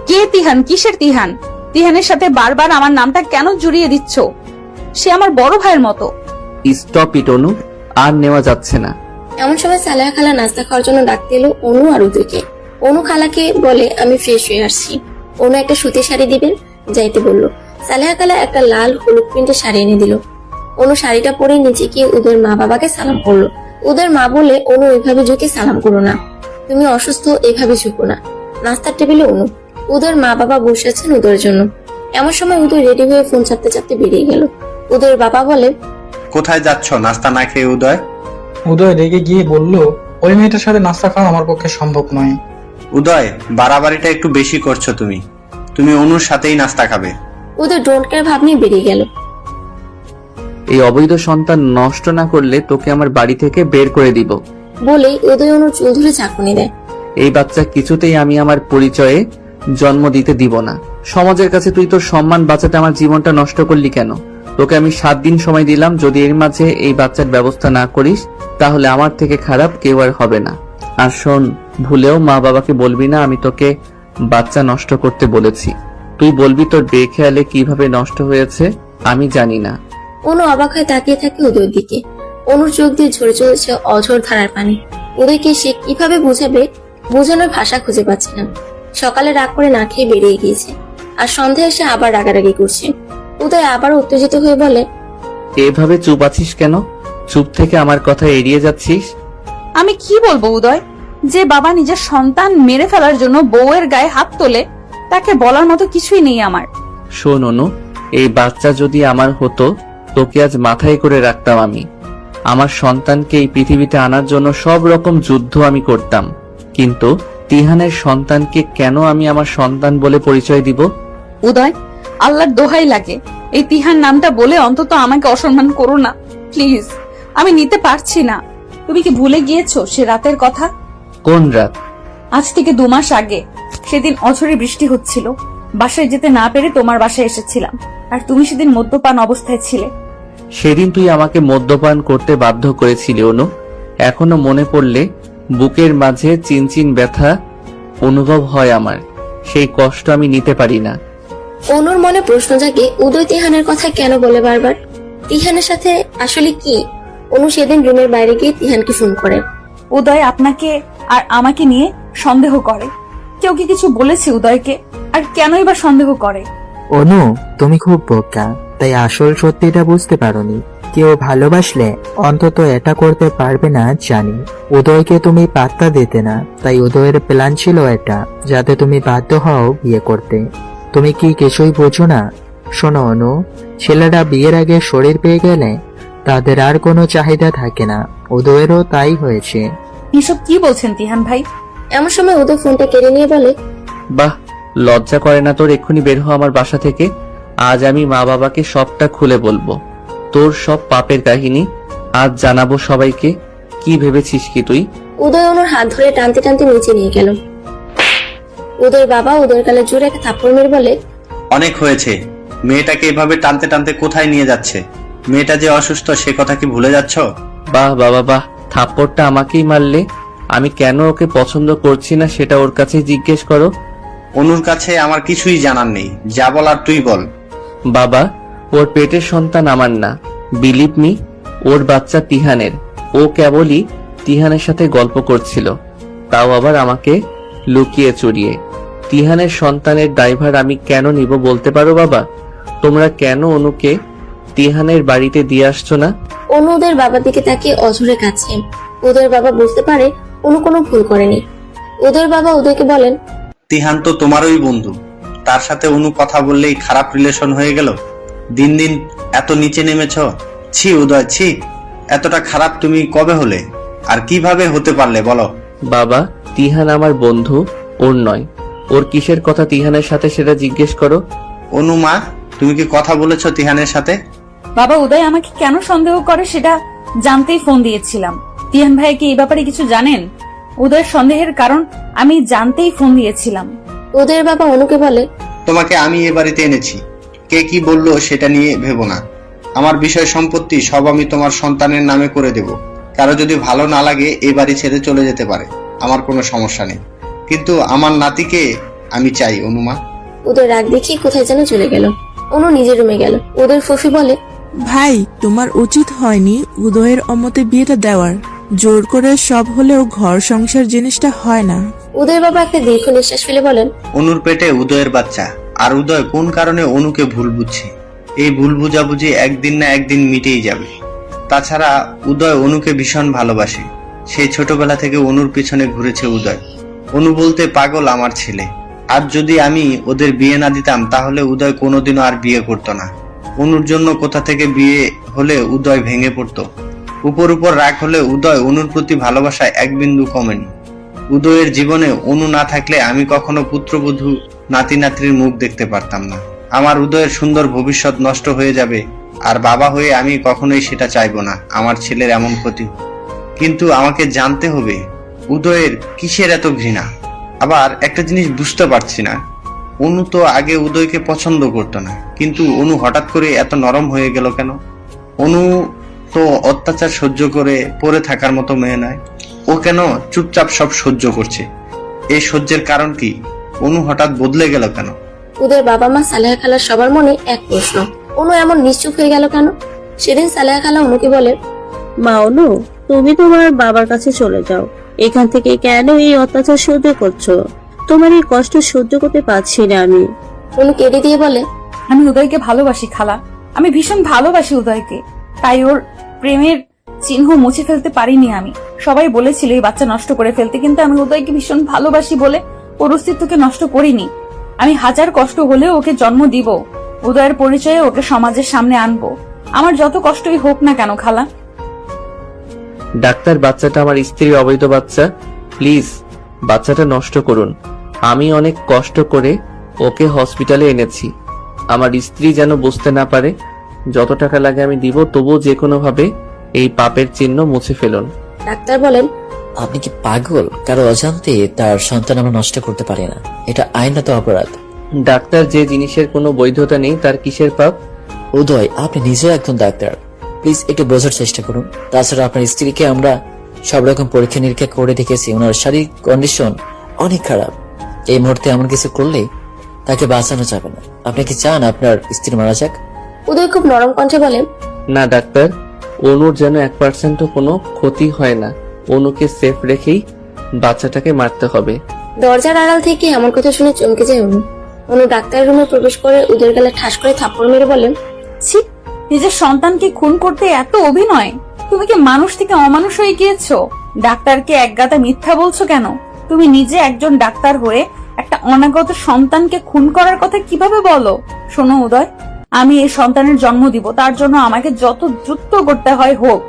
কে তিহান? কিসের তিহান? তিহানের সাথে বারবার আমার নামটা কেন জড়িয়ে দিচ্ছ? সে আমার বড় ভাইয়ের মতো। স্টপ ইট অনু, আর নেওয়া যাচ্ছে না। এমন সময় সালেহা খালা নাস্তা খাওয়ার জন্য ডাকতে এলো অনু আর উদয়কে। অনু খালাকে বলে, আমি ফ্রেশ হয়ে আসছি। অনু একটা সুতির শাড়ি দিবেন, যাইতে বলল। সালেহা খালা একটা লাল হলুদ প্রিন্টের শাড়ি এনে দিল। অনু শাড়িটা পরে নিচে গিয়ে উদয়ের মা বাবাকে সালাম করলো। উদয়ের মা বলে, অনু এভাবে ঝুঁকে সালাম করো না, তুমি অসুস্থ, এভাবে ঝুঁকো না। নাস্তার টেবিলে অনু, উদয়ের মা বাবা বসে আছেন উদয়ের জন্য। এমন সময় উদয় রেডি হয়ে ফোন চাপতে চাপতে বেরিয়ে গেল। উদয়ের বাবা বলে, কোথায় যাচ্ছ নাস্তা না খেয়ে উদয়? উদয় রেগে গিয়ে বলল, ওই মেয়েটার সাথে নাস্তা খাওয়া আমার পক্ষে সম্ভব নয়। উদয়, বাড়াবাড়িটা একটু বেশি করছো তুমি। তুমি অনুর সাথেই নাস্তা খাবে। উদয় ডোন্ট কেয়ার ভাব নিয়ে বেরিয়ে গেল। এই অবৈধ সন্তান নষ্ট না করলে তোকে আমার বাড়ি থেকে বের করে দিব। বলেই উদয় অনুর চুল ধরে চাকুনি দেয়। এই বাচ্চা কিছুতেই আমি আমার পরিচয়ে জন্ম দিতে দিব না। সমাজের কাছে তুই তোর সম্মান বাঁচাতে আমার জীবনটা নষ্ট করলি কেন? তোকে আমি 7 দিন সময় দিলাম, যদি এর মাঝে এই বাচ্চার ব্যবস্থা না করিস তাহলে আমার থেকে খারাপ কেউ আর হবে না। আর শোন, ভুলেও মা বাবাকে বলবি না আমি তোকে বাচ্চা নষ্ট করতে বলেছি। তুই বলবি তোর বেখেয়ালে কিভাবে নষ্ট হয়েছে আমি জানি না। অনু অবাক হয়ে তাকিয়ে থাকে উদয়ের দিকে। অনুর চোখ দিয়ে ঝরে চলেছে অঝোর ধারার পানি। উদয়কে সে কিভাবে বুঝাবে, বোঝানোর ভাষা খুঁজে পাচ্ছে না। সকালে রাগ করে না খেয়ে বেরিয়ে গিয়েছে, আর সন্ধ্যায় এসে আবার রাগারাগি করছে। উদয় আবার উত্তেজিত হয়ে বলে, এভাবে চুপ আছিস কেন? চুপ থেকে আমার কথা এড়িয়ে যাচ্ছিস। আমি কি বলবো উদয়? যে বাবা নিজের সন্তান মেরে ফেলার জন্য বউয়ের গায়ে হাত তোলে, তাকে বলার মতো কিছুই নেই আমার। শোন অনু, এই বাচ্চা যদি আমার হতো তোকে আজ মাথায় করে রাখতাম আমি। আমার সন্তানকে এই পৃথিবীতে আনার জন্য সব রকম যুদ্ধ আমি করতাম, কিন্তু তিহানের সন্তানকে কেন আমি আমার সন্তান বলে পরিচয় দিব? উদয়, আল্লাহর দোহাই লাগে, এই তিহান নামটা বলে অন্তত আমাকে অসম্মান করো না প্লিজ। আমি নিতে পারছি না। তুমি কি ভুলে গিয়েছো সে রাতের কথা? কোন রাত? আজ থেকে 2 মাস আগে। সেদিন অঝরে বৃষ্টি হচ্ছিল, বাসায় যেতে না পেরে তোমার বাসায় এসেছিলাম, আর তুমি সেদিন মদ্যপান অবস্থায় ছিলে। সেদিন তুই আমাকে মদ্যপান করতে বাধ্য করেছিলি অনু। এখনো মনে পড়লে বুকের মাঝে চিনচিন ব্যথা অনুভব হয় আমার। সেই কষ্ট আমি নিতে পারি না। অনুর মনে প্রশ্ন জাগে, উদয় তিহানের কথা কেন বলে বারবার? তিহানের সাথে আসলে কি? অনু সেদিন রুমের বাইরে গিয়ে তিহানকে ফোন করে। উদয় আপনাকে আর আমাকে নিয়ে সন্দেহ করে। কেউ কি কিছু বলেছে উদয়কে? আর কেনই বা সন্দেহ করে? অনু, তুমি খুব বোকা, তাই আসল সত্যিটা বুঝতে পারোনি। কেউ ভালোবাসলে অন্তত এটা করতে পারবে না জানি। উদয়কে তুমি পাত্তা দিতে না, তাই উদয়ের প্ল্যান ছিল এটা, যাতে তুমি বাধ্য হও বিয়ে করতে। তুমি কি কিছুই বোঝো না? শোনো অনু, ছেলেরা বিয়ের আগে শরীর পেয়ে গেলে তাদের আর কোনো চাহিদা থাকে না। উদয়েরও তাই হয়েছে। এসব কি বলছেন তিহান ভাই? এমন সময় উদয় ফোনটা কেড়ে নিয়ে বলে, বাহ, লজ্জা করে না তোর? এক্ষুনি বের হ আমার বাসা থেকে। আজ আমি মা বাবাকে সবটা খুলে বলবো, তোর সব পাপের কাহিনী আজ জানাবো সবাইকে। কি ভেবেছিস কি তুই? উদয় অনুর হাত ধরে টানতে টানতে নিচে নিয়ে গেল। উদয়ের বাবা উদয়ের গালে জোরে একটা থাপ্পড় মেরে বলে, অনেক হয়েছে। মেয়েটাকে এভাবে টানতে টানতে কোথায় নিয়ে যাচ্ছে? মেয়েটা যে অসুস্থ সে কথা কি ভুলে যাচ্ছ? বাহ বাবা বাহ, থাপ্পড়টা আমাকেই মারলে। আমি কেন ওকে পছন্দ করছি না সেটা ওর কাছে জিজ্ঞেস করো। অনুর কাছে আমার কিছুই জানার নেই, যা বলার তুই বল। বাবা, ওর পেটের সন্তান আমার না, বিলিভ মি, ওর বাচ্চা তিহানের। ও কেবলই তিহানের সাথে গল্প করছিল, তাও আবার আমাকে লুকিয়ে চুরিয়ে। তিহানের সন্তানের দায়ভার আমি কেন নিব বলতে পারো বাবা? তোমরা কেন অনুকে তিহানের বাড়িতে দিয়ে আসছো না? অনু উদয়ের বাবার দিকে তাকিয়ে অঝরে কাছে। উদয়ের বাবা বুঝতে পারে অনু কোনো ভুল করেনি। উদয়ের বাবা উদয়কে বলেন, তিহান তো তোমারই বন্ধু, তার সাথে অনু কথা বললেই খারাপ রিলেশন হয়ে গেল। দিন দিন এত নিচে নেমেছ। ছি উদয়, ছি। এতটা খারাপ তুমি কবে হলে, আর কিভাবে হতে পারলে বলো? বাবা, তিহান আমার বন্ধু, ওর নয়। ওর কিসের কথা তিহানের সাথে সেটা জিজ্ঞেস করো। অনু মা, তুমি কি কথা বলেছো তিহানের সাথে? বাবা, উদয় আমাকে কেন সন্দেহ করে সেটা জানতেই ফোন দিয়েছিলাম। তিহান ভাই কি এই ব্যাপারে কিছু জানেন? উদয়ের সন্দেহের কারণ আমি জানতেই ফোন দিয়েছিলাম। উদয়ের বাবা অনুকে বলে, তোমাকে আমি এ বাড়িতে এনেছি, কে কি বললো সেটা নিয়ে ভেবো না। আমার বিষয় সম্পত্তি সব আমি তোমার সন্তানের নামে করে দেব। কারো যদি ভালো না লাগে এই বাড়ি ছেড়ে চলে যেতে পারে, আমার কোনো সমস্যা নেই, কিন্তু আমার নাতিকে আমি চাই। অনুমা। উদয় রাগ দেখিয়ে কোথায় যেন চলে গেল। অনু নিজের রুমে গেল। উদয়ের ফুফি বলে, ভাই, তোমার উচিত হয়নি উদয়ের অমতে বিয়েটা দেওয়ার। জোর করে সব হলেও ঘর সংসার জিনিসটা হয় না। উদয়ের বাবা একটা দীর্ঘ নিঃশ্বাস ফেলে বলেন, অনুর পেটে উদয়ের বাচ্চা, আর উদয় কোন কারণে অনুকে ভুল বুঝছে। এই ভুল বুঝাবুঝি একদিন না একদিন মিটেই যাবে। তাছাড়া উদয় অনুকে ভীষণ ভালোবাসে। সেই ছোটবেলা থেকে অনুর পিছনে ঘুরেছে উদয়। অনু বলতে পাগল আমার ছেলে। আর যদি আমি ওদের বিয়ে না দিতাম তাহলে উদয় কোনোদিনও আর বিয়ে করতো না। অনুর জন্য কোথা থেকে বিয়ে হলে উদয় ভেঙে পড়তো। উপর উপর রাগ হলে উদয় অনুর প্রতি ভালোবাসায় এক বিন্দু কমেনি। উদয়ের জীবনে অনু না থাকলে আমি কখনো পুত্রবধূ নাতি নাতনির মুখ দেখতে পারতাম না। আমার উদয়ের সুন্দর ভবিষ্যৎ নষ্ট হয়ে যাবে, আর বাবা হয়ে আমি কখনোই সেটা চাইবো না আমার ছেলের এমন ক্ষতি হোক। কিন্তু আমাকে জানতে হবে উদয়ের কিসের এত ঘৃণা। আবার একটা জিনিস বুঝতে পারছি না, অনু তো আগে উদয়কে পছন্দ করতো না, কিন্তু অনু হঠাৎ করে এত নরম হয়ে গেল কেন? অনু তো অত্যাচার সহ্য করে পড়ে থাকার মতো মেয়ে নয়। ও কেন চুপচাপ সব সহ্য করছে? এই সহ্যের কারণ কি? অনু হঠাৎ বদলে গেল কেন? উদয়ের বাবা মা সালেহা খালার সবার মনে এক প্রশ্ন, অনু এমন নিশ্চুপ হয়ে গেল কেন? সেদিন সালেহা খালা অনুকে বলে, মা অনু, তুমি তোমার বাবার কাছে চলে যাও। এখান থেকে কেন এই অত্যাচার সহ্য করছো? তোমার এই কষ্ট সহ্য করতে পারছি না আমি। অনু কেঁদে দিয়ে বলে, আমি উদয়কে ভালোবাসি খালা, আমি ভীষণ ভালোবাসি উদয়কে, তাই ওর প্রেমের চিহ্ন মুছে ফেলতে পারিনি আমি। সবাই বলেছিল এই বাচ্চা নষ্ট করে ফেলতে, কিন্তু আমি উদয়কে ভীষণ ভালোবাসি বলে ওর অস্তিত্বকে নষ্ট করিনি। আমি হাজার কষ্ট হলেও ওকে জন্ম দিব, উদয়ের পরিচয়ে ওকে সমাজের সামনে আনবো, আমার যত কষ্টই হোক না কেন খালা। ডাক্তার, বাচ্চাটা আমার স্ত্রীর অবৈধ বাচ্চা, প্লিজ বাচ্চাটা নষ্ট করুন। আমি অনেক কষ্ট করে ওকে হসপিটালে এনেছি। আমার স্ত্রী যেন বুঝতে না পারে। যত টাকা লাগে আমি দিব, তবুও যে কোনো ভাবে এই পাপের চিহ্ন মুছে ফেলুন। ডাক্তার বলেন, আপনি কি পাগল? কারো অজান্তে তার সন্তান আমরা নষ্ট করতে পারি না, এটা আইনত অপরাধ। ডাক্তার, যে জিনিসের কোনো বৈধতা নেই তার কিসের পাপ? উদয়, আপনি নিজেও একজন ডাক্তার, প্লিজ একটু বোঝার চেষ্টা করুন। তাছাড়া আপনার স্ত্রীকে আমরা সব রকম পরীক্ষা নিরীক্ষা করে দেখেছি, ওনার শারীরিক কন্ডিশন অনেক খারাপ। এই মুহূর্তে এমন কিছু করলে তাকে বাঁচানো যাবে না। আপনি কি চান আপনার স্ত্রী মারা যাক? উদয় খুব নরম কণ্ঠে বলে, না ডাক্তার, অনুর যেন 1% কোনো ক্ষতি হয় না। অনুকে সেফ রেখেই বাচ্চাটাকে মারতে হবে। দরজার আড়াল থেকে এমন কথা শুনে চমকে যায় অনু। অনু ডাক্তারের রুমে প্রবেশ করে উদয়ের গালে ঠাস করে থাপ্পড় মেরে বলে, ছি, নিজের সন্তানকে খুন করতে এত অভিনয়! তুমি কি মানুষ থেকে অমানুষ হয়ে গিয়েছো? ডাক্তারকে একগাদা মিথ্যা বলছো কেন? তুমি নিজে একজন ডাক্তার হয়ে একটা অনাগত সন্তানকে খুন করার কথা কিভাবে বলো? শোনো উদয়, আমি এই সন্তানের জন্ম দিব, তার জন্য আমাকে যত যুদ্ধ করতে হয় হোক,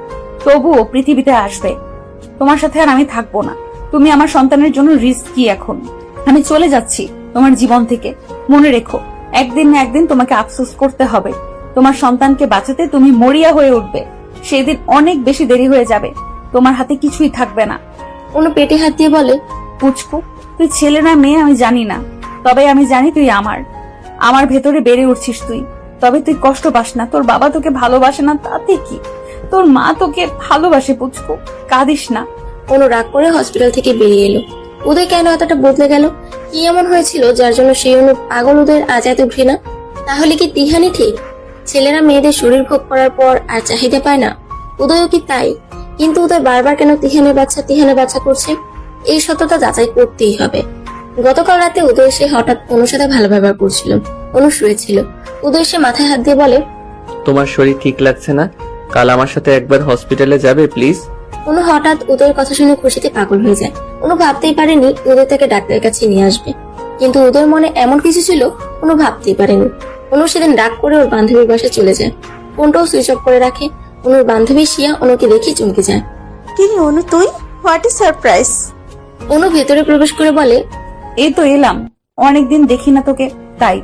তবুও পৃথিবীতে আসবে। তোমার সাথে আর আমি থাকবো না। তুমি আমার সন্তানের জন্য রিস্কি। এখন আমি চলে যাচ্ছি তোমার জীবন থেকে। মনে রেখো, একদিন না একদিন তোমাকে আফসোস করতে হবে। তোমার সন্তানকে বাঁচাতে তুমি মরিয়া হয়ে উঠবে, সেদিন অনেক বেশি দেরি হয়ে যাবে, তোমার হাতে কিছুই থাকবে না। অনু পেটে হাত দিয়ে বলে, পুচকু, তুই ছেলে না মেয়ে আমি জানি না, তবে আমি জানি তুই আমার ভেতরে বেড়ে উঠছিস তুই। তবে তুই কষ্ট পাস না, তোর বাবা তোকে ভালোবাসে না তাতে কি, তোর মা তোকে ভালোবাসে পুচকু, কাঁদিস না। অনু রাগ করে হসপিটাল থেকে বেরিয়ে এলো। উদয় কেন এতটা বদলে গেল? কি এমন হয়েছিল যার জন্য সেই অনু পাগল উদয়ের আজ এত ঘৃণা? তাহলে কি তিহানি ঠিক? ছেলেরা মেয়েদের শরীর ভোগ করার পর আর চাহিদা পায় না? উদয়ও কি তাই? কিন্তু উদয় বারবার কেন তিহানের বাচ্চা করছে? এই সত্যতা যাচাই করতেই হবে। গতকাল রাতে উদয় এসে হঠাৎ অনুর সাথে ভালো ব্যবহার করছিল। অনু শুয়েছিল। উদয় এসে মাথায় হাত দিয়ে বলে, তোমার শরীর ঠিক লাগছে না? কাল আমার সাথে একবার হসপিটালে যাবে প্লিজ? অনু হঠাৎ উদয়ের কথা শুনে খুশিতে পাগল হয়ে যায়। অনু ভাবতেই পারেনি উদয় তাকে ডাক্তারের কাছে নিয়ে আসবে, কিন্তু উদয়ের মনে এমন কিছু ছিল অনু ভাবতেই পারেনি। অনু সেদিন ডাক করে ওর বান্ধবীর বাসায় চলে যায়। ফোনটাও সুইচ অফ করে রাখে। অনুর বান্ধবী শিয়া অনুকে দেখে চমকে যায়। কি রে অনু, তুই? What is surprise? অনু ভেতরে প্রবেশ করে বলে, এই তো এলাম, অনেকদিন দেখি না তোকে, তাই।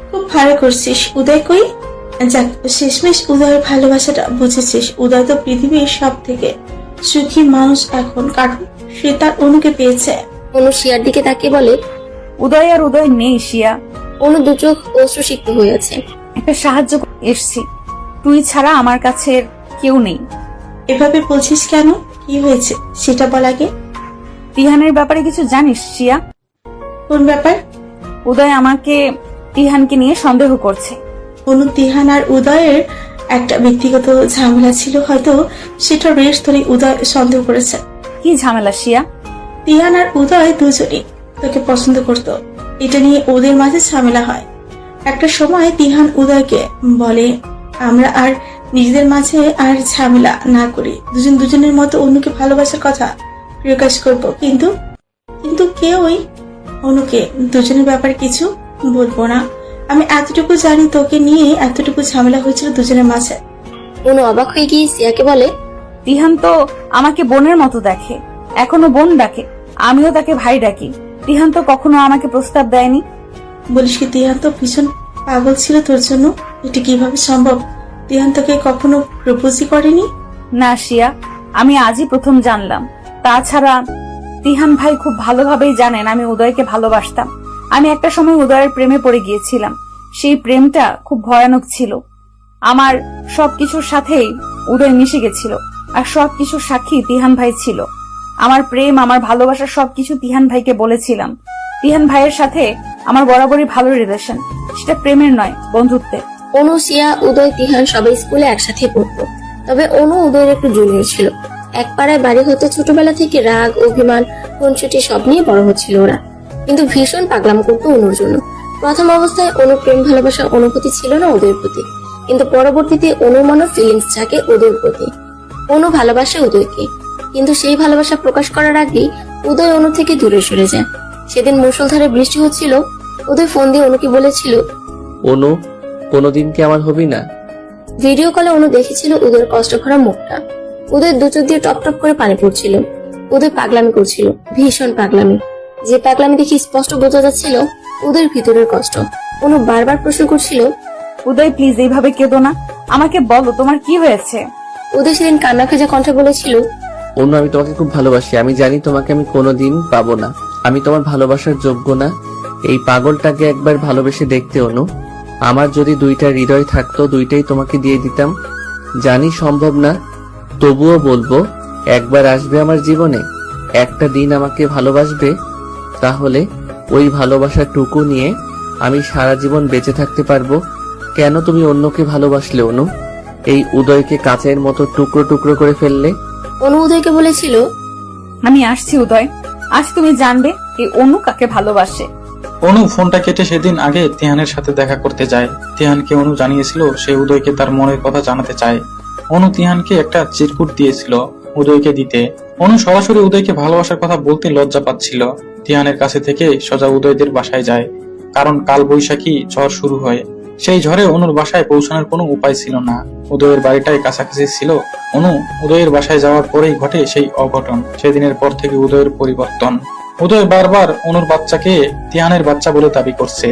খুব ভালো করছিস। উদয় কই? যাক, শেষমেশ উদয়ের ভালোবাসাটা বুঝেছিস। উদয় তো পৃথিবীর সব থেকে সুখী মানুষ এখন, কারণ সে তার অনুকে পেয়েছে। অনু শিয়ার দিকে তাকিয়ে বলে। উদয় আর উদয় নেই শিয়া। অনু দু চোখ অশ্রুসিক্ত হয়ে আছে। একটা সাহায্য এসছি, তুই ছাড়া আমার কাছে কেউ নেই। এভাবে বলছিস কেন? কি হয়েছে সেটা বল আগে। তিহানের ব্যাপারে কিছু জানিস শিয়া? কোন ব্যাপার? উদয় আমাকে তিহানকে নিয়ে সন্দেহ করছে। অনু, তিহান আর উদয়ের একটা ব্যক্তিগত ঝামেলা ছিল, হয়তো সেটা বেশ ধরে উদয় সন্দেহ করেছে। কি ঝামেলা শিয়া? তিহান আর উদয় দুজনই তোকে পছন্দ করত, এটা নিয়ে ওদের মাঝে ঝামেলা হয়। একটা সময় তিহান উদয়কে বলে, আমরা আর নিজেদের মাঝে আর ঝামেলা না করি, দুজন দুজনের মতো অন্যকে ভালোবাসার কথা প্রকাশ করব, কিন্তু কিন্তু কেউই অনুকে দুজনের ব্যাপারে কিছু বলবো না। আমি এতটুকু জানি, তোকে নিয়ে এতটুকু ঝামেলা হয়েছিল দুজনের মাঝে। অনু অবাক হয়ে গিয়ে সিয়াকে বলে। তিহান তো আমাকে বোনের মতো দেখে, এখনো বোন ডাকে, আমিও তাকে ভাই ডাকি। তিহান তো কখনো আমাকে প্রস্তাব দেয়নি। বলিস কি, তিহান তো ভীষণ পাগল ছিল তোর জন্য? এটা কিভাবে সম্ভব? তিহান তোকে কখনো প্রপোজই করেনি? না শিয়া, আমি আজই প্রথম জানলাম। তাছাড়া তিহান ভাই খুব ভালোভাবেই জানেন আমি উদয়কে ভালোবাসতাম। আমি একটা সময় উদয়ের প্রেমে পড়ে গিয়েছিলাম। সেই প্রেমটা খুব ভয়ানক ছিল। আমার সবকিছুর সাথেই উদয় মিশে গেছিল, আর সবকিছুর সাক্ষী তিহান ভাই ছিল। আমার প্রেম, আমার ভালোবাসা সবকিছু তিহান ভাইকে বলেছিলাম। তিহান ভাইয়ের সাথে আমার বরাবরই ভালো রিলেশন, সেটা প্রেমের নয়, বন্ধুত্বের। অনু, সিয়া, উদয়, তিহান সবাই স্কুলে একসাথে পড়তো। তবে অনু উদয়ের একটু জুনিয়র ছিল। এক পাড়ায় বাড়ি হতে ছোটবেলা থেকে রাগ, অভিমান, খুনসুটি সব নিয়ে বড় হচ্ছিল ওরা। কিন্তু ভীষণ পাগলাম করতো অনুর জন্য। প্রথম অবস্থায় অনুর প্রেম ভালোবাসার অনুভূতি ছিল না উদয়ের প্রতি, কিন্তু পরবর্তীতে অনুর মনে ফিলিংস জাগে উদয়ের প্রতি। অনু ভালোবাসে উদয়কে, কিন্তু সেই ভালোবাসা প্রকাশ করার আগেই উদয় অনু থেকে দূরে সরে যায়। সেদিন মুষলধারে বৃষ্টি হচ্ছিল। উদয় ফোন দিয়ে অনুকে বলেছিল, অনু, কোনোদিন কি আমার হবি না? ভিডিও কলে অনু দেখেছিল উদয়ের কষ্ট ভরা মুখটা। উদয়ের দু চোখ দিয়ে টপ টপ করে পানি পড়ছিল। উদয় পাগলামি করছিল, ভীষণ পাগলামি। যে পাগলামি দেখে স্পষ্ট বোঝা যাচ্ছিল উদয়ের ভিতরের কষ্ট। অনু বারবার প্রশ্ন করছিল, উদয় প্লিজ এইভাবে কেঁদো না, আমাকে বলো তোমার কি হয়েছে। উদয় সেদিন কান্না ভেজা কণ্ঠে বলেছিল, অনু, আমি তোমাকে খুব ভালোবাসি। আমি জানি তোমাকে আমি কোনোদিন পাবো না। আমি তোমার ভালোবাসার যোগ্য না। এই পাগলটাকে একবার ভালোবেসে দেখতে অনু। আমার যদি দুইটা হৃদয় থাকতো, দুইটাই তোমাকে দিয়ে দিতাম। জানি সম্ভব না, তবুও বলবো, একবার আসবে আমার জীবনে, একটা দিন আমাকে ভালোবাসবে, তাহলে ওই ভালোবাসার টুকু নিয়ে আমি সারা জীবন বেঁচে থাকতে পারবো। কেন তুমি অন্যকে ভালোবাসলে অনু? এই উদয়কে কাচের মতো টুকরো টুকরো করে ফেললে। অনু উদয়কে বলেছিল, আমি আসছি উদয়, আজ তুমি জানবে এই অনু কাকে ভালোবাসে। অনু ফোনটা কেটে সেদিন আগে তিহানের সাথে দেখা করতে যায়। তিহানকে অনু জানিয়েছিল সে উদয়কে তার মনের কথা জানাতে চায়। অনু তিহানকে একটা চিরকুট দিয়েছিল উদয়কে দিতে। অনু সরাসরি উদয়কে ভালোবাসার কথা বলতে লজ্জা পাচ্ছিল। তিহানের কাছে থেকে সোজা উদয়দের বাসায় যায়, কারণ কাল বৈশাখী ঝড় শুরু হয়। সেই ঝড়ে অনুর বাসায় পৌঁছানোর কোনো উপায় ছিল না। উদয়ের বাড়িটাই কাছাকাছি ছিল। অনু উদয়ের বাসায় যাওয়ার পরেই ঘটে সেই অঘটন। সেদিনের পর থেকে উদয়ের পরিবর্তন। উদয় বারবার অনুর বাচ্চাকে তিহানের বাচ্চা বলে দাবি করছে।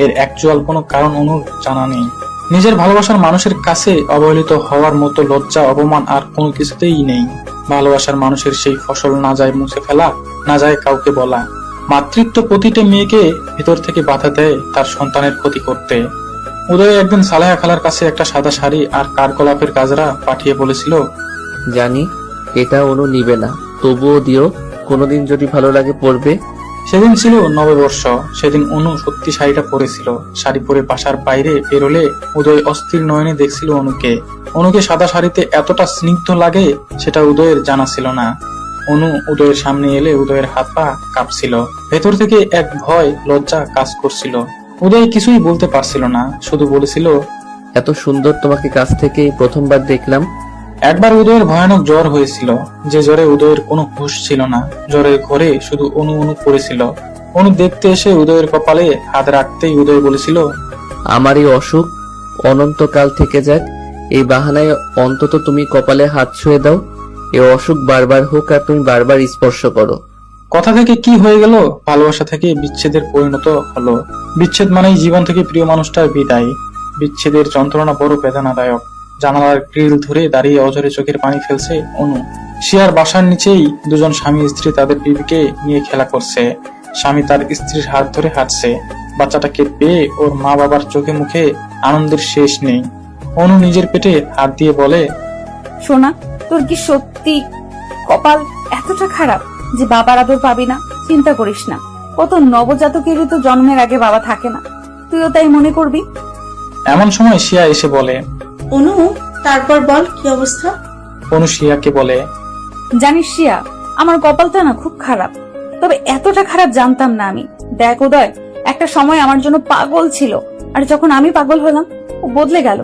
এর অ্যাকচুয়াল কোনো কারণ অনুর জানা নেই। নিজের ভালোবাসার মানুষের কাছে অবহেলিত হওয়ার মতো লজ্জা, অপমান আর কোনো কিছুতেই নেই। ভালোবাসার মানুষের সেই ফসল না যায় মুছে ফেলা, না যায় কাউকে বলা। মাতৃত্ব প্রতিটা মেয়েকে ভিতর থেকে বাধা দেয় তার সন্তানের ক্ষতি করতে। উদয় একদিন সালেহা খালার কাছে একটা সাদা শাড়ি আর কাঠগোলাপের গাজরা পাঠিয়ে বলেছিল, জানি এটা অনু নিবে না, তবুও দিও, কোনোদিন যদি ভালো লাগে পরবে। সেদিন ছিল নববর্ষ। সেদিন অনু সত্যি শাড়িটা পরেছিল। শাড়ি পরে বাসার বাইরে বেরোলে উদয় অস্থির নয়নে দেখছিল অনুকে। অনুকে সাদা শাড়িতে এতটা স্নিগ্ধ লাগে সেটা উদয়ের জানা ছিল না। অনু উদয়ের সামনে এলে উদয়ের হাত পা কাঁপছিল। ভেতর থেকে এক ভয়, লজ্জা কাজ করছিল। উদয় কিছুই বলতে পারছিল না, শুধু বলেছিল, এত সুন্দর তোমাকে কাছ থেকে প্রথমবার দেখলাম। একবার উদয়ের ভয়ানক জ্বর হয়েছিল, যে জ্বরে উদয়ের কোনো হুঁশ ছিল না। জ্বরের ঘরে শুধু অনু অনু পড়েছিল। অনু দেখতে এসে উদয়ের কপালে হাত রাখতেই উদয় বলেছিল, আমার এই অসুখ অনন্তকাল থেকে যাক, এই বাহানায় অন্তত তুমি কপালে হাত ছুঁয়ে দাও। এ অসুখ বারবার হোক আর তুমি বারবার স্পর্শ করো। কথা থেকে কি হয়ে গেল? ভালোবাসা থেকে বিচ্ছেদের পরিণত হলো। বিচ্ছেদ মানেই জীবন থেকে প্রিয় মানুষটার বিদায়। বিচ্ছেদের যন্ত্রণা বড় বেদনাদায়ক। জানালার গ্রিল ধরে দাঁড়িয়ে অঝরে চোখের পানি ফেলছে অনু। শিয়ার বাসার নিচেই দুজন স্বামী স্ত্রী তাদের বিবিকে নিয়ে খেলা করছে। স্বামী তার স্ত্রীর হাত ধরে হাঁটছে। বাচ্চাটাকে পেয়ে ওর মা বাবার চোখে মুখে আনন্দের শেষ নেই। অনু নিজের পেটে হাত দিয়ে বলে, সোনা, তোর কি সত্যি কপাল এতটা খারাপ যে বাবার আদর পাবি না? চিন্তা করিস না, কত নবজাতকেরই তো জন্মের আগে বাবা থাকে না, তুইও তাই মনে করবি। এমন সময় শিয়া এসে বলে। অনু, তারপর বল কি অবস্থা? অনু শিয়াকে বলে, জানিস শিয়া, আমার কপালটা না খুব খারাপ, তবে এতটা খারাপ জানতাম না আমি। দেখ উদয়, একটা সময় আমার জন্য পাগল ছিল, আর যখন আমি পাগল হলাম ও বদলে গেল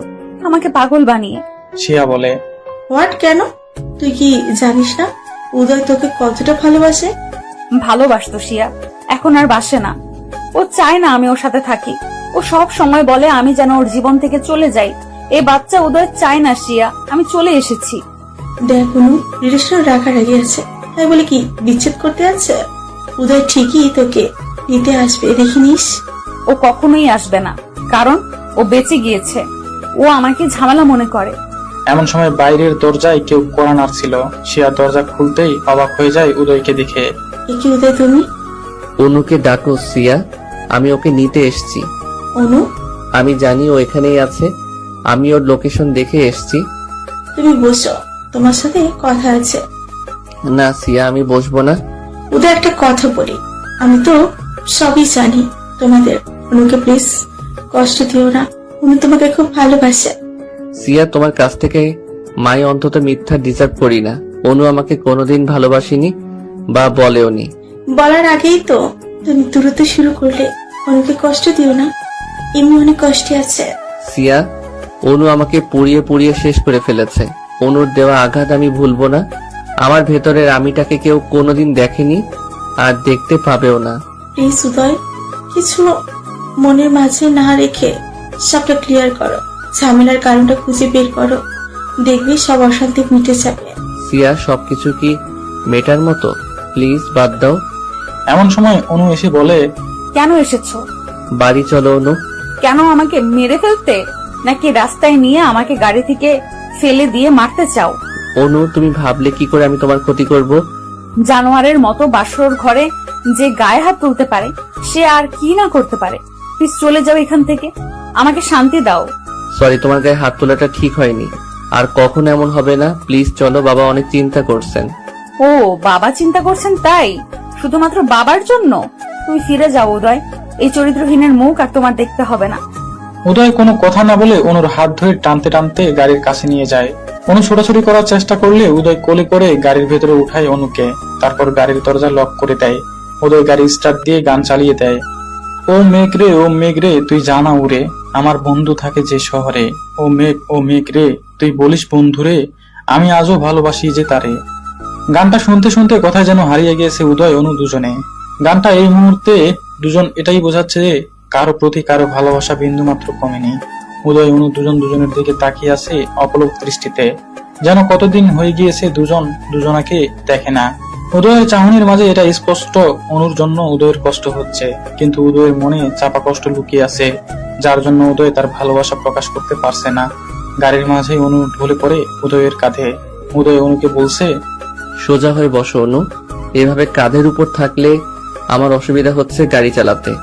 আমাকে পাগল বানিয়ে। শিয়া বলে, হোয়াট, কেন? তুই কি জানিস না উদয় তোকে কতটা ভালোবাসে? ভালোবাসতো শিয়া, এখন আর বাসে না। ও চায় না আমি ওর সাথে থাকি। ও সব সময় বলে আমি যেন ওর জীবন থেকে চলে যাই। এই বাচ্চা উদয় চায় না শিয়া আমি চলে এসেছি। দেখ অনু, রিলেশন রাগারাগি আছে, তাই বলে কি বিচ্ছেদ করতে আছে? উদয় ঠিকই তোকে নিতে আসবে, দেখিনিস? ও কখনোই আসবে না, কারণ ও বেঁচে গিয়েছে। ও আমাকে ঝামেলা মনে করে। এমন সময় বাইরের দরজায় কেউ কড়া নাড়ছিল। শিয়া দরজা খুলতেই অবাক হয়ে যায় উদয়কে দেখে। এ কি উদয়, তুমি? অনুকে ডাকো সিয়া, আমি ওকে নিতে এসছি। অনু, আমি জানি ও এখানেই আছে, আমি ওর লোকেশন দেখে এসছি। তুমি বসো, তোমার সাথে কথা আছে। না সিয়া, আমি বসবো না। উদয়, একটা কথা বলি, আমি তো সবই জানি তোমাদের। অনুকে প্লিজ কষ্ট দিও না, উনি তোমাকে খুব ভালোবাসে। সিয়া, তোমার কাছ থেকে মাই অন্তত মিথ্যা ডিজার্ভ করি না। অনু আমাকে কোনোদিন ভালোবাসিনি বা বলেওনি। বলার আগেই তো তুমি দূরত্ব শুরু করলে। অনুকে কষ্ট দিও না, এমনি অনেক কষ্টে আছে। সিয়া, অনু আমাকে পুড়িয়ে পুড়িয়ে শেষ করে ফেলেছে। অনুর দেওয়া আঘাত আমি ভুলবো না। আমার ভেতরের আমিটাকে কেউ কোনোদিন দেখেনি আর দেখতে পাবেও না। প্লিজ উদয়, কিছু মনের মাঝে না রেখে সবটা ক্লিয়ার করো, ঝামেলার কারণটা খুঁজে বের করো, দেখবি সব অশান্তি মিটে যাবে। সিয়া, সবকিছু কি মেটার মতো? প্লিজ বাদ দাও। এমন সময় অনু এসে বলে, কেন এসেছো? বাড়ি চলো অনু। কেন, আমাকে মেরে ফেলতে, নাকি রাস্তায় নিয়ে আমাকে গাড়ি থেকে ফেলে দিয়ে মারতে চাও? অনু, তুমি ভাবলে কি করে আমি তোমার ক্ষতি করব? জানোয়ারের মতো বাসর ঘরে যে গায়ে হাত তুলতে পারে সে আর কি না করতে পারে। প্লিজ চলে যাও এখান থেকে, আমাকে শান্তি দাও। সরি, তোমার গায়ে হাত তোলাটা ঠিক হয়নি, আর কখনো এমন হবে না। প্লিজ চলো, বাবা অনেক চিন্তা করছেন। ও বাবা চিন্তা করছেন তাই? শুধুমাত্র বাবার জন্য? তুমি ফিরে যাও উদয়, এই চরিত্রহীনের মুখ আর তোমার দেখতে হবে না। উদয় কোনো কথা না বলে অনুর হাত ধরে টানতে টানতে গাড়ির কাছে নিয়ে যায়। অনু ছোটাছুটি করার চেষ্টা করলে উদয় কোলে করে গাড়ির ভেতরে উঠায় অনুকে। তারপর গাড়ির দরজা লক করে দেয়। উদয় গাড়ি স্টার্ট দিয়ে গান চালিয়ে দেয়। ও মেঘ রে, ও মেঘ রে, তুই জানা উড়ে, আমার বন্ধু থাকে যে শহরে। ও মেঘ রে, তুই বলিস বন্ধু রে, আমি আজও ভালোবাসি যে তারে। গানটা শুনতে শুনতে কথা যেন হারিয়ে গিয়েছে উদয় অনু দুজনে। গানটা এই মুহূর্তে দুজন এটাই বোঝাচ্ছে যে কারো প্রতি কারো ভালোবাসা বিন্দু মাত্র কমেনি। উদয় অনু দুজন দুজনের দিকে তাকিয়ে আছে অপলক দৃষ্টিতে, যেন কতদিন হয়ে গিয়েছে দুজন দুজনাকে দেখে না। উদয়ের চাহনির মাঝে এটা স্পষ্ট, অনুর জন্য উদয়ের কষ্ট হচ্ছে, কিন্তু উদয়ের মনে চাপা কষ্ট লুকিয়ে আছে, যার জন্য উদয় তার ভালোবাসা প্রকাশ করতে পারছে না। গাড়ির মাঝে অনু ঢলে পড়ে উদয়ের কাঁধে। উদয় অনুকে বলছে, সোজা হয়ে বসো অনু, এভাবে কাঁধের উপর থাকলে আমার অসুবিধা হচ্ছে গাড়ি চালাতে।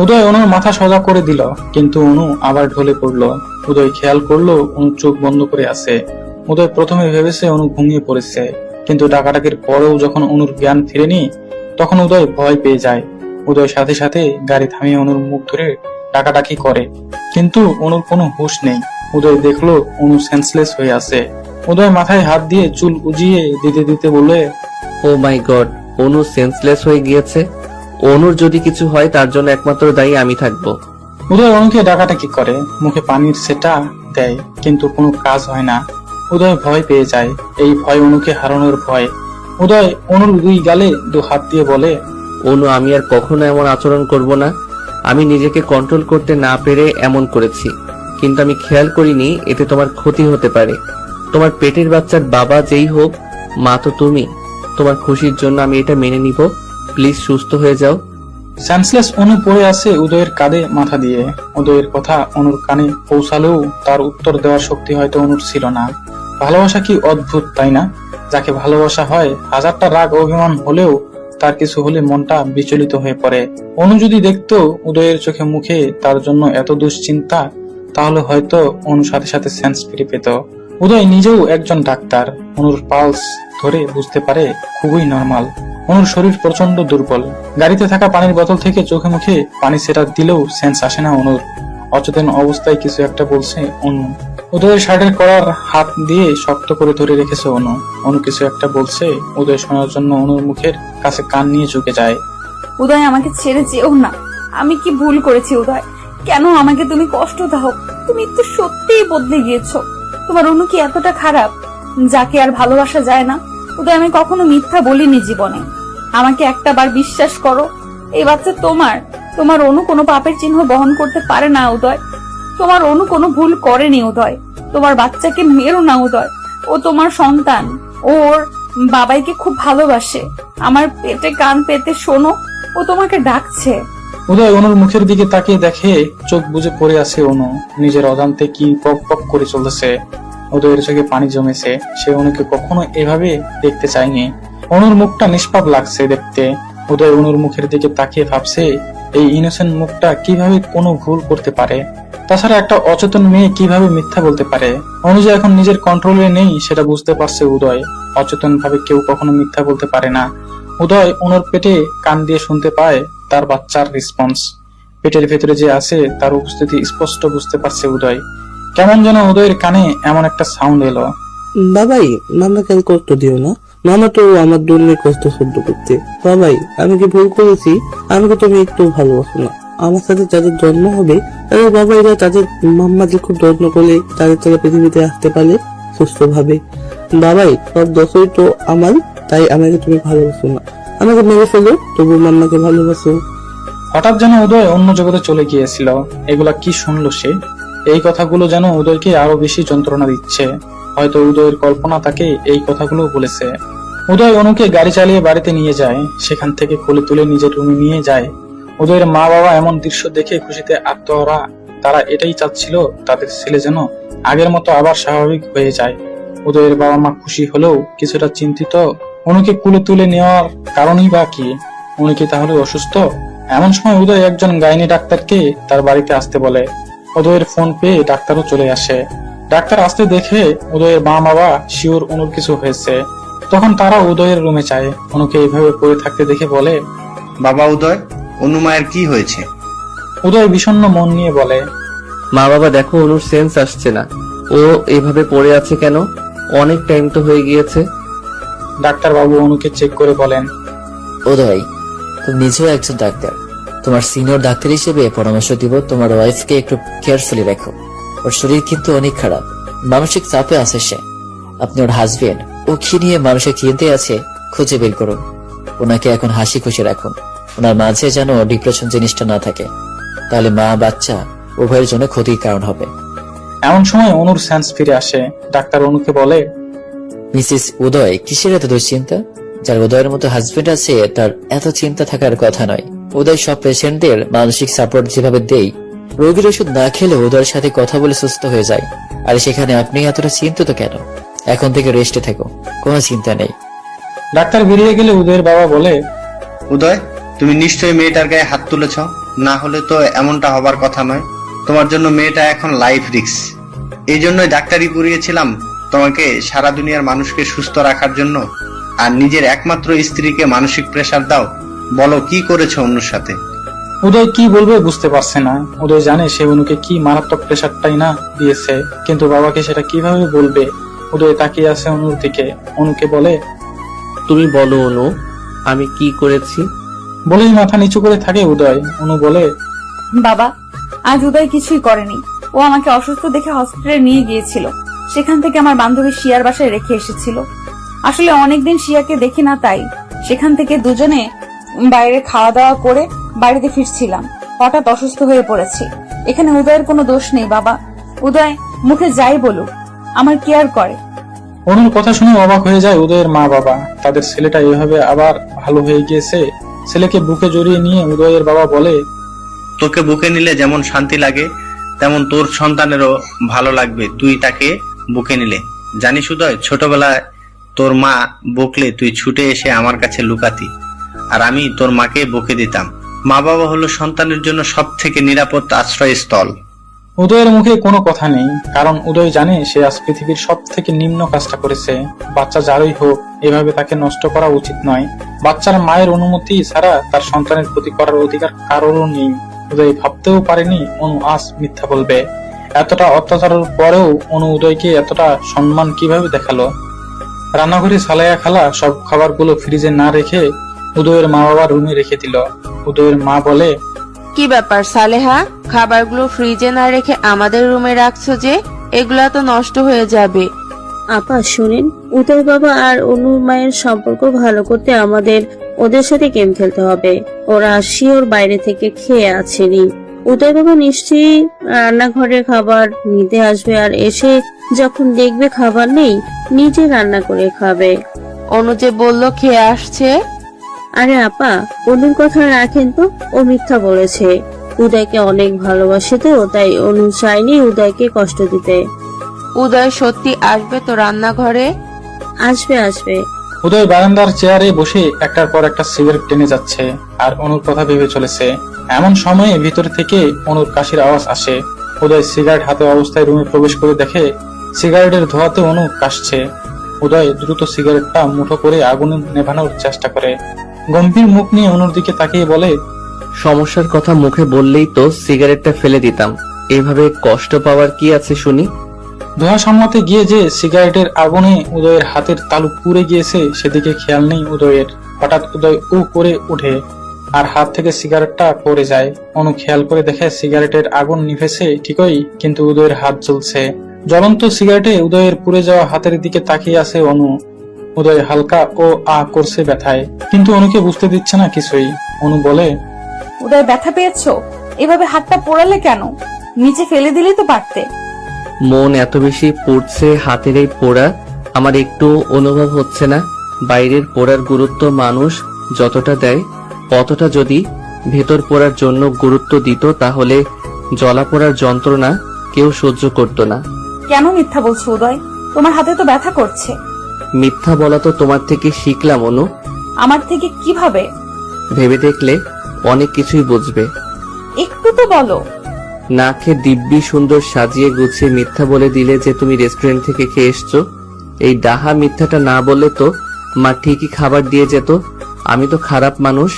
উদয় অনুর মাথা সোজা করে দিল, কিন্তু অনু আবার ঢলে পড়ল। উদয় খেয়াল করলো অনু চোখ বন্ধ করে আছে। উদয় প্রথমে ভেবেছে অনু ঘুমিয়ে পড়েছে, কিন্তু ডাকাডাকির পরেও যখন অনুর জ্ঞান ফিরেনি তখন উদয় ভয় পেয়ে যায়। উদয় সাথে সাথে গাড়ি থামিয়ে অনুর মুখ ধরে ডাকাডাকি করে, কিন্তু অনুর কোনো হুঁশ নেই। উদয় দেখলো অনু সেন্সলেস হয়ে আছে। উদয় মাথায় হাত দিয়ে চুল উজিয়ে দিতে দিতে বলে, ও মাই গড, অনু সেন্সলেস হয়ে গিয়েছে। অনুর যদি কিছু হয় তার জন্য একমাত্র দায়ী আমি থাকবো। উদয় অনুকে ডাকাডাকি করে, মুখে পানির সেটা দেয়, কিন্তু কোনো কাজ হয় না। উদয় ভয় পেয়ে যায়, এই ভয় অনুকে হারানোর ভয়। উদয় অনুর দুই গালে দু হাত দিয়ে বলে, অনু, আমি আর কখনো এমন আচরণ করব না। আমি নিজেকে কন্ট্রোল করতে না পেরে এমন করেছি, কিন্তু আমি খেয়াল করিনি এতে তোমার ক্ষতি হতে পারে। তোমার পেটের বাচ্চার বাবা যেই হোক, মা তো তুমি। তোমার খুশির জন্য আমি এটা মেনে নিব। প্লিজ সুস্থ হয়ে যাও। সেন্সলেস অনু পড়ে আছে উদয়ের কাঁধে মাথা দিয়ে। উদয়ের কথা অনুর কানে পৌঁছালেও তার উত্তর দেওয়ার শক্তি হয়তো অনুর ছিল না। ভালোবাসা কি অদ্ভুত, তাই না? যাকে ভালোবাসা হয়, হাজারটা রাগ অভিমান হলেও তার কিছু হলে মনটা বিচলিত হয়ে পড়ে। অনু যদি দেখতো উদয়ের চোখে মুখে তার জন্য এত দুশ্চিন্তা, তাহলে হয়তো অনু সাথে সাথে সেন্স ফিরে পেত। উদয় নিজেও একজন ডাক্তার, অনুর পালস ধরে বুঝতে পারে খুবই নরমাল। অনুর শরীর প্রচন্ড দুর্বল। গাড়িতে থাকা পানির বোতল থেকে চোখে মুখে পানি সেটা দিলেও সেন্স আসে না অনুর। অচেতন অবস্থায় কিছু একটা বলছে অনু। উদয়ের শার্টের কলার হাত দিয়ে শক্ত করে ধরে রেখেছে অনু। অনু কিছু একটা বলছে, উদয় শোনার জন্য অনুর মুখের কাছে কান নিয়ে ঝুঁকে যায়। উদয়, আমাকে ছেড়ে যেও না। আমি কি ভুল করেছি উদয়? কেন আমাকে তুমি কষ্ট দাও? তুমি তো সত্যিই বদলে গিয়েছো। তোমার অনু কি এতটা খারাপ যাকে আর ভালোবাসা যায় না? উদয়, আমি কখনো মিথ্যা বলিনি জীবনে। আমাকে একটা বার বিশ্বাস করো। এই বাচ্চা তোমার অনু কোনো পাপের চিহ্ন বহন করতে পারে না উদয়। তোমার অনু কোনো ভুল করেনি উদয়। তোমার বাচ্চাকে মেরো না উদয়। ও তোমার সন্তান, ওর বাবাইকে খুব ভালোবাসে। আমার পেটে কান পেতে শোনো, ও তোমাকে ডাকছে। উদয় অনুর মুখের দিকে তাকিয়ে দেখে চোখ বুজে পড়ে আছে অনু। নিজের অজান্তে কি পক পক করে চলতেছে। উদয়ের চোখে পানি জমেছে। সে অনুকে কখনো এভাবে দেখতে চায়নি। অনুর মুখটা নিষ্পাপ লাগছে দেখতে। উদয় অনুর মুখের দিকে তাকিয়ে ভাবছে, এই ইনোসেন্ট মুখটা কিভাবে কোনো ভুল করতে পারে? তাছাড়া একটা অচেতন মেয়ে কিভাবে মিথ্যা বলতে পারে? অনু যে এখন নিজের কন্ট্রোলে নেই সেটা বুঝতে পারছে উদয়। অচেতন ভাবে কেউ কখনো মিথ্যা বলতে পারে না। উদয় অনুর পেটে কান দিয়ে শুনতে পায় তার বাচ্চার রেসপন্স। পেটের ভেতরে যে আছে তার উপস্থিতি স্পষ্ট বুঝতে পারছে উদয়। কেমন যেন উদয়ের কানে এমন একটা সাউন্ড এলো। বাবাই, মামাকে আর কষ্ট দিও না। মামা তো আমার জন্য কষ্ট সহ্য করতে। বাবাই, আমি কি ভুল করেছি? আমাকে তুমি একটু ভালোবাসো না? আমার সাথে যাদের জন্ম হবে তাদের বাবাইরা তাদের মাম্মাদের খুব যত্ন করলে তারা পৃথিবীতে আসতে পারে সুস্থ ভাবে। বাবাই, সব দোষই তো আমার, তাই আমাকে তুমি ভালোবাসো না। আমাকে মেরে ফেলো, তবু মাম্মাকে ভালোবাসো। হঠাৎ যেন উদয় অন্য জগতে চলে গিয়েছিল। এগুলা কি শুনলো সে? এই কথাগুলো যেন উদয়কে আরো বেশি যন্ত্রণা দিচ্ছে। হয়তো উদয়ের কল্পনা তাকে এই কথাগুলো বলেছে। উদয় অনুকে গাড়ি চালিয়ে বাড়িতে নিয়ে যায়। সেখান থেকে কোলে তুলে নিজের রুমে নিয়ে যায়। উদয়ের মা বাবা এমন দৃশ্য দেখে খুশিতে আত্মহারা। তারা এটাই চাচ্ছিল তাদের ছেলে যেন আগের মতো আবার স্বাভাবিক হয়ে যায়। উদয়ের বাবা মা খুশি হলেও কিছুটা চিন্তিত। অনুকে কোলে তুলে নেওয়ার কারণই বা কি? উনি কি তাহলে অসুস্থ? এমন সময় উদয় একজন গাইনি ডাক্তারকে তার বাড়িতে আসতে বলে। উদয়ের ফোন পেয়ে ডাক্তারও চলে আসে। ডাক্তার আসতে দেখে উদয়ের মা বাবা শিওর অনুর কিছু হয়েছে। তখন তারা উদয়ের রুমে যায়। অনুকে এইভাবে পড়ে থাকতে দেখে বলে, বাবা উদয়, অনু মায়ের কি হয়েছে? উদয় বিষণ্ণ মন নিয়ে বলে, মা বাবা দেখো, অনুর সেন্স আসছে না। ও এভাবে পড়ে আছে কেন? অনেক টাইম তো হয়ে গিয়েছে। ডাক্তার বাবু অনুকে চেক করে বলেন, উদয়, তুমি নিজেও একজন ডাক্তার। তোমার সিনিয়র ডাক্তার হিসেবে পরামর্শ দিব, তোমার ওয়াইফকে একটু কেয়ারফুলি রাখো। ওর শরীর কিন্তু অনেক খারাপ, মানসিক চাপে আছে সে। আপনি ওর হাজবেন্ড, ও কি নিয়ে মানসিক চিন্তে আছে খুঁজে বের করুন। ওনাকে এখন হাসি খুশি রাখুন। ওনার মাঝে যেন ডিপ্রেশন জিনিসটা না থাকে, তাহলে মা বাচ্চা উভয়ের জন্য ক্ষতির কারণ হবে। এমন সময় অনুর সেন্স ফিরে আসে। ডাক্তার অনুকে বলে, মিসেস উদয়, কিসের এত দুশ্চিন্তা? যার উদয়ের মতো হাজবেন্ড আছে তার এত চিন্তা থাকার কথা নয়। উদয় সব পেশেন্টদের মানসিক সাপোর্ট যেভাবে দেই, রোগীর ওষুধ না খেলে উদয়ের সাথে কথা বলে সুস্থ হয়ে যায়। আর সেখানে আপনি এতটা চিন্তিত কেন? এখন থেকে রেস্টে থাকো, কোনো চিন্তা নেই। ডাক্তার বেরিয়ে গেলে উদয়ের বাবা বলে, উদয়, তুমি নিশ্চয়ই মেয়েটার গায়ে হাত তুলেছ, না হলে তো এমনটা হবার কথা নয়। তোমার জন্য মেয়েটা এখন লাইফ রিস্ক। এই জন্যই ডাক্তারি পড়িয়েছিলাম, তোমাকে সারা দুনিয়ার মানুষকে সুস্থ রাখার জন্য। আর নিজের একমাত্র স্ত্রীকে মানসিক প্রেসার দাও? বলো, কি করেছো অনুর সাথে? উদয় কি বলবে বুঝতে পারছে না। উদয় জানে সে অনুকে কি মারাত্মক প্রেসারটাই না দিয়েছে, কিন্তু বাবাকে সেটা কিভাবে বলবে। উদয় তাকিয়ে আছে অনুর দিকে। অনুকে বলে, তুমি বলো অনু, আমি কি করেছি? বলেই মাথা নিচু করে থাকে উদয়। অনু বলে, বাবা, আজ উদয় কিছুই করেনি। ও আমাকে অসুস্থ দেখে হসপিটালে নিয়ে গিয়েছিল। সেখান থেকে আমার বান্ধবী শিয়ার বাসায় রেখে এসেছিল। আসলে অনেকদিন শিয়াকে দেখি না, তাই সেখান থেকে দুজনে বাইরে খাওয়া দাওয়া করে বাড়িতে ফিরছিলাম। হঠাৎ অসুস্থ হয়ে পড়েছি। এখানে উদয়ের কোনো দোষ নেই বাবা। উদয় মুখে যাই বলুক, আমার কেয়ার করে। অনুর কথা শুনে অবাক হয়ে যায় উদয়ের মা বাবা। তাদের ছেলেটা এভাবে আবার ভালো হয়ে গিয়েছে। ছেলেকে বুকে জড়িয়ে নিয়ে উদয়ের বাবা বলে, তোকে বুকে নিলে যেমন শান্তি লাগে, তেমন তোর সন্তানেরও ভালো লাগবে তুই তাকে বুকে নিলে। জানিস উদয়, ছোটবেলায় তোর মা বকলে তুই ছুটে এসে আমার কাছে লুকাতি, আর আমি তোর মাকে বকে দিতাম। মা বাবা হলো সন্তানের জন্য সব থেকে নিরাপদ আশ্রয়স্থল। উদয়ের মুখে কোনো কথা নেই, কারণ উদয় জানে সে আজ পৃথিবীর সব থেকে নিম্ন কাজটা করেছে। বাচ্চা যারই হোক, এভাবে তাকে নষ্ট করা উচিত নয়। বাচ্চার মায়ের অনুমতি ছাড়া তার সন্তানের ক্ষতি করার অধিকার কারোরও নেই। উদয় ভাবতেও পারেনি অনু আজ মিথ্যা বলবে। এতটা অত্যাচারের পরেও অনু উদয়কে এতটা সম্মান কিভাবে দেখালো। রান্নাঘরে সালাইয়া খালা সব খাবারগুলো ফ্রিজে না রেখে উদয়ের মা বাবার রুমে রেখে দিল। উদয়ের মা বলে, কি ব্যাপার সালেহা, খাবারগুলো ফ্রিজে না রেখে আমাদের রুমে রাখছো যে? এগুলা তো নষ্ট হয়ে যাবে। আপা শুনেন, উদয় বাবা আর অনুর মায়ের সম্পর্ক ভালো করতে আমাদের ওদের সাথে গেম খেলতে হবে। ওরা শিওর বাইরে থেকে খেয়ে আসেনি। উদয় বাবা নিশ্চয়ই রান্নাঘরে খাবার নিতে আসবে, আর এসে যখন দেখবে খাবার নেই, নিজে রান্না করে খাবে। অনু যে বললো খেয়ে আসছে। আরে আপা, অনুর কথা রাখেন তো, ও মিথ্যা বলেছে। উদয়কে অনেক ভালোবাসে তো, তাই অনু চায়নি উদয়কে কষ্ট দিতে। উদয় সত্যি আসবে তো রান্নাঘরে? আসবে আসবে। উদয় বারান্দার চেয়ারে বসে একটার পর একটা সিগারেট টেনে যাচ্ছে আর অনুর কথা ভেবে চলেছে। এমন সময়ে ভিতর থেকে অনুর কাশির আওয়াজ আসে। উদয় সিগারেট হাতে অবস্থায় রুমে প্রবেশ করে দেখে সিগারেটের ধোঁয়াতে অনু কাশছে। উদয় দ্রুত সিগারেটটা মুঠো করে আগুন নেভানোর চেষ্টা করে। গম্ভীর মুখ নিয়ে অনুর দিকে তাকিয়ে বলে, সমস্যার কথা মুখে বললেই তো সিগারেটটা ফেলে দিতাম, এভাবে কষ্ট পাওয়ার কি আছে শুনি? ধোঁয়া সামলাতে গিয়ে যে সিগারেটের আগুনে উদয়ের হাতের তালু পুড়ে গিয়েছে সেদিকে খেয়াল নেই উদয়ের। হঠাৎ উদয় উ করে উঠে আর হাত থেকে সিগারেটটা পড়ে যায়। অনু খেয়াল করে দেখে সিগারেটের আগুন নিভেছে ঠিকই, কিন্তু উদয়ের হাত জ্বলছে। জ্বলন্ত সিগারেটে উদয়ের পুড়ে যাওয়া হাতের দিকে তাকিয়ে আছে অনু। উদয় হালকা ও আ করছে ব্যথায়, কিন্তু অনুকে বুঝতে দিচ্ছে না কিছুই। অনু বলে, উদয় ব্যথা পেয়েছো? এভাবে হাতটা পোড়ালে কেন? নিচে ফেলে দিলেই তো পারতে। মন এত বেশি পড়ছে হাতের এই পোড়া, আমার একটু অনুভব হচ্ছে না। বাইরের পোড়ার গুরুত্ব মানুষ যতটা দেয়, অতটা যদি ভেতর পোড়ার জন্য গুরুত্ব দিত, তাহলে জ্বলা পোড়ার যন্ত্রণা কেউ সহ্য করতো না। কেন মিথ্যা বলছো উদয়? তোমার হাতে তো ব্যথা করছে। মিথ্যা বলা তো তোমার থেকে শিখলাম অনু। আমার থেকে কিভাবে? ভেবে দেখলে অনেক কিছুই বুঝবে। একটু তো বলো। না খেয়ে দিব্যি সুন্দর সাজিয়ে গুছিয়ে মিথ্যা বলে দিলে যে তুমি রেস্টুরেন্ট থেকে খেয়ে এসছো। এই ডাহা মিথ্যাটা না বললে তো মা ঠিকই খাবার দিয়ে যেত। আমি তো খারাপ মানুষ,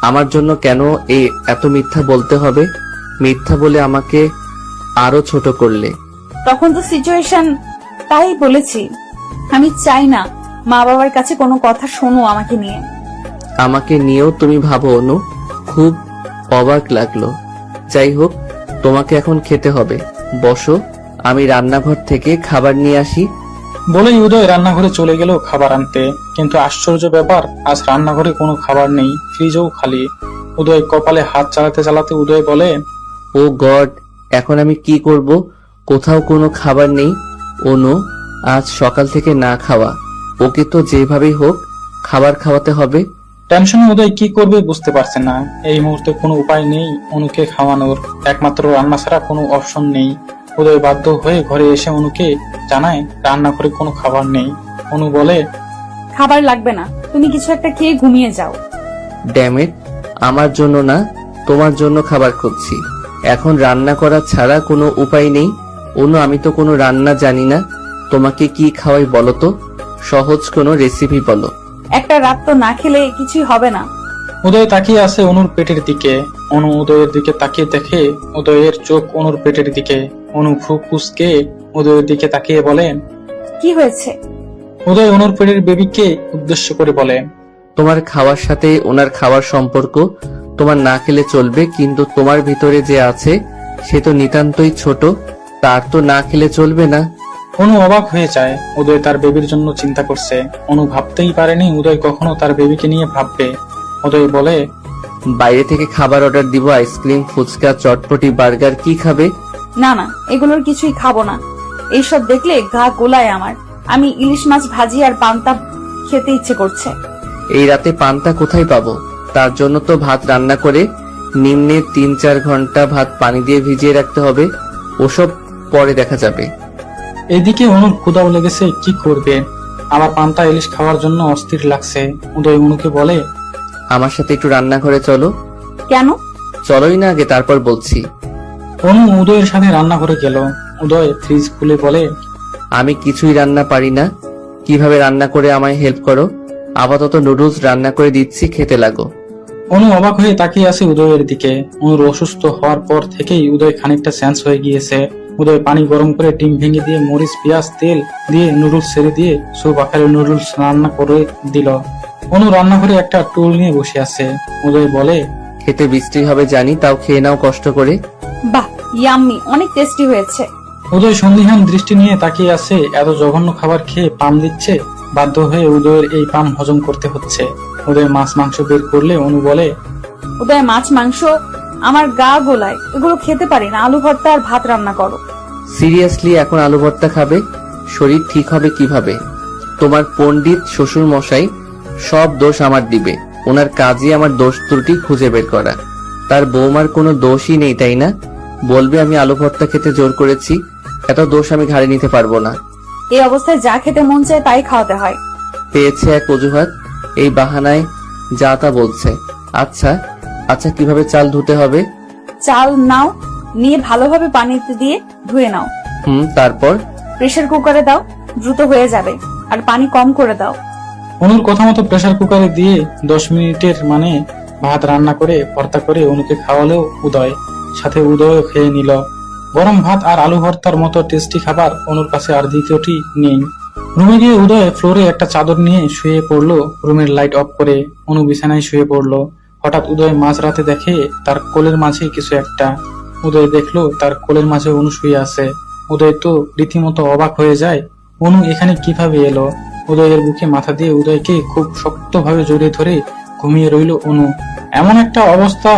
আমার জন্য কেন এই এত মিথ্যা বলতে হবে? মিথ্যা বলে আমাকে আরো ছোট করলে। তখন তো সিচুয়েশন তাই বলেছি। আমি চাই না মা বাবার কাছে কোনো কথা শোনো আমাকে নিয়ে। আমাকে নিয়েও তুমি ভাবো অনু? খুব অবাক লাগলো। যাই হোক, তোমাকে এখন খেতে হবে। বসো, আমি রান্নাঘর থেকে খাবার নিয়ে আসি। বলেই উদয় রান্নাঘরে চলে গেল খাবার আনতে। কিন্তু আশ্চর্য ব্যাপার, আজ রান্নাঘরে কোনো খাবার নেই, ফ্রিজও খালি। উদয় কপালে হাত চালাতে চালাতে উদয় বলে, ও গড, এখন আমি কি করব? কোথাও কোনো খাবার নেই। অনু আজ সকাল থেকে না খাওয়া, ওকে তো যেভাবেই হোক খাবার খাওয়াতে হবে। টেনশনে উদয় কি করবে বুঝতে পারছে না। এই মুহূর্তে কোনো উপায় নেই অনুকে খাওয়ানোর, একমাত্র রান্না ছাড়া কোনো অপশন নেই। উদয় বাধ্য হয়ে ঘরে এসে অনুকে জানায় রান্নাঘরে কোনো খাবার নেই। অনু বলে, খাবার লাগবে না, তুমি কিছু একটা খেয়ে ঘুমিয়ে যাও। ড্যামেট, আমার জন্য না, তোমার জন্য খাবার খুঁজছি। এখন রান্না করা ছাড়া কোনো উপায় নেই। অনু আমি তো কোনো রান্না জানি না, তোমাকে কি খাওয়াই বলো তো? সহজ কোনো রেসিপি বলো। একটা রাত তো না খেলে কিছুই হবে না। উদয় তাকিয়ে আছে অনুর পেটের দিকে। অনু উদয়ের দিকে তাকিয়ে দেখে উদয়ের চোখ অনুর পেটের দিকে। অনু ভ্রু কুঁচকে উদয়ের দিকে তাকিয়ে বলে, কি হয়েছে? উদয় অনুর পেটের বেবিকে উদ্দেশ্য করে বলে, তোমার খাওয়ার সাথে ওনার খাওয়ার সম্পর্ক। তোমার না খেলে চলবে, কিন্তু তোমার ভিতরে যে আছে সে তো নিতান্তই ছোট, তার তো না খেলে চলবে না। অনু অবাক হয়ে যায়। উদয় তার বেবির জন্য চিন্তা করছে। অনু ভাবতেই পারেনি উদয় কখনো তার বেবিকে নিয়ে ভাববে। উদয় বলে, বাইরে থেকে খাবার অর্ডার দিব, আইসক্রিম, ফুচকা, চটপটি, বার্গার। কি খাবে? না না, এগুলোর কিছুই খাবো না। এইসব দেখলে গা গোলায় আমার। আমি ইলিশ মাছ ভাজি আর পান্তা খেতে ইচ্ছে করছে। এই রাতে পান্তা কোথায় পাবো? তার জন্য তো ভাত রান্না করে নিম্নে 3-4 ঘন্টা ভাত পানি দিয়ে ভিজিয়ে রাখতে হবে। ওসব পরে দেখা যাবে। এদিকে অনুর ক্ষুধাও লেগেছে, কি করবে? আবার পান্তা ইলিশ খাওয়ার জন্য অস্থির লাগছে। উদয় অনুকে বলে, আমার সাথে একটু রান্নাঘরে চলো। কেন? চলোই না আগে, তারপর বলছি। অনু উদয়ের সাথে রান্নাঘরে গেল। উদয় ফ্রিজ খুলে বলে, আমি কিছুই রান্না পারি না, কিভাবে রান্না করে আমায় হেল্প করো। আপাতত নুডলস রান্না করে দিচ্ছি, খেতে লাগো। অনু অবাক হয়ে তাকিয়ে আছে উদয়ের দিকে। অনুর অসুস্থ হওয়ার পর থেকেই উদয় খানিকটা সেন্স হয়ে গিয়েছে। উদয় পানি গরম করে ডিম ভেঙে দিয়ে মরিচ পেঁয়াজ তেল দিয়ে নুডলস ছেড়ে দিয়ে সুপ আকারে নুডলস রান্না করে দিল। অনু রান্নাঘরে একটা টুল নিয়ে বসে আছে। উদয় বলে, খেতে বৃষ্টি হবে জানি, তাও খেয়ে নাও কষ্ট করে। বাহ, ইয়াম্মি, অনেক টেস্টি হয়েছে। উদয় সন্দিহান দৃষ্টি নিয়ে তাকিয়ে আছে। এত জঘন্য খাবার খেয়ে পাম দিচ্ছে। বাধ্য হয়ে উদয়ের এই পাম হজম করতে হচ্ছে। উদয় মাছ মাংস বের করলে অনু বলে, উদয়, মাছ মাংস আমার গা গোলায়, এগুলো খেতে পারি না। আলু ভর্তা আর ভাত রান্না করো। সিরিয়াসলি এখন আলু ভর্তা খাবে? শরীর ঠিক হবে কিভাবে? তোমার পণ্ডিত শ্বশুর মশাই সব দোষ আমার দিবে। ওনার কাজই আমার দোষ ত্রুটি খুঁজে বের করা। তার বৌমার কোনো দোষই নেই, তাই না? বলবে আমি আলু ভর্তা খেতে জোর করেছি। এত দোষ আমি ঘাড়ে নিতে পারবো না। এই অবস্থায় যা খেতে মন চায় তাই খাওয়াতে হয়। পেয়েছে এক অজুহাত, এই বাহানায় যা তা বলছে। আচ্ছা আচ্ছা, কিভাবে চাল ধুতে হবে? চাল নাও, নিয়ে ভালোভাবে পানিতে দিয়ে ধুয়ে নাও। তারপর? প্রেসার কুকারে দাও, দ্রুত হয়ে যাবে। আর পানি কম করে দাও। অনুর কথা মতো প্রেসার কুকারে দিয়ে 10 মিনিটের মানে ভাত রান্না করে ভর্তা করে অনুকে খাওয়ালো উদয়। সাথে উদয়ও খেয়ে নিল। গরম ভাত আর আলু ভর্তার মতো টেস্টি খাবার অনুর কাছে আর দ্বিতীয়টি নেই। রুমে গিয়ে উদয় ফ্লোরে একটা চাদর নিয়ে শুয়ে পড়লো। রুমের লাইট অফ করে অনু বিছানায় শুয়ে পড়লো। হঠাৎ উদয় মাঝরাতে দেখে তার কোলের মাঝে কিছু একটা। উদয় দেখলো তার কোলের মাঝে অনু শুয়ে আছে। উদয় তো রীতিমতো অবাক হয়ে যায়। অনু এখানে কিভাবে এলো? উদয়ের বুকে মাথা দিয়ে উদয়কে খুব শক্তভাবে জড়িয়ে ধরে ঘুমিয়ে রইল অনু। এমন একটা অবস্থা,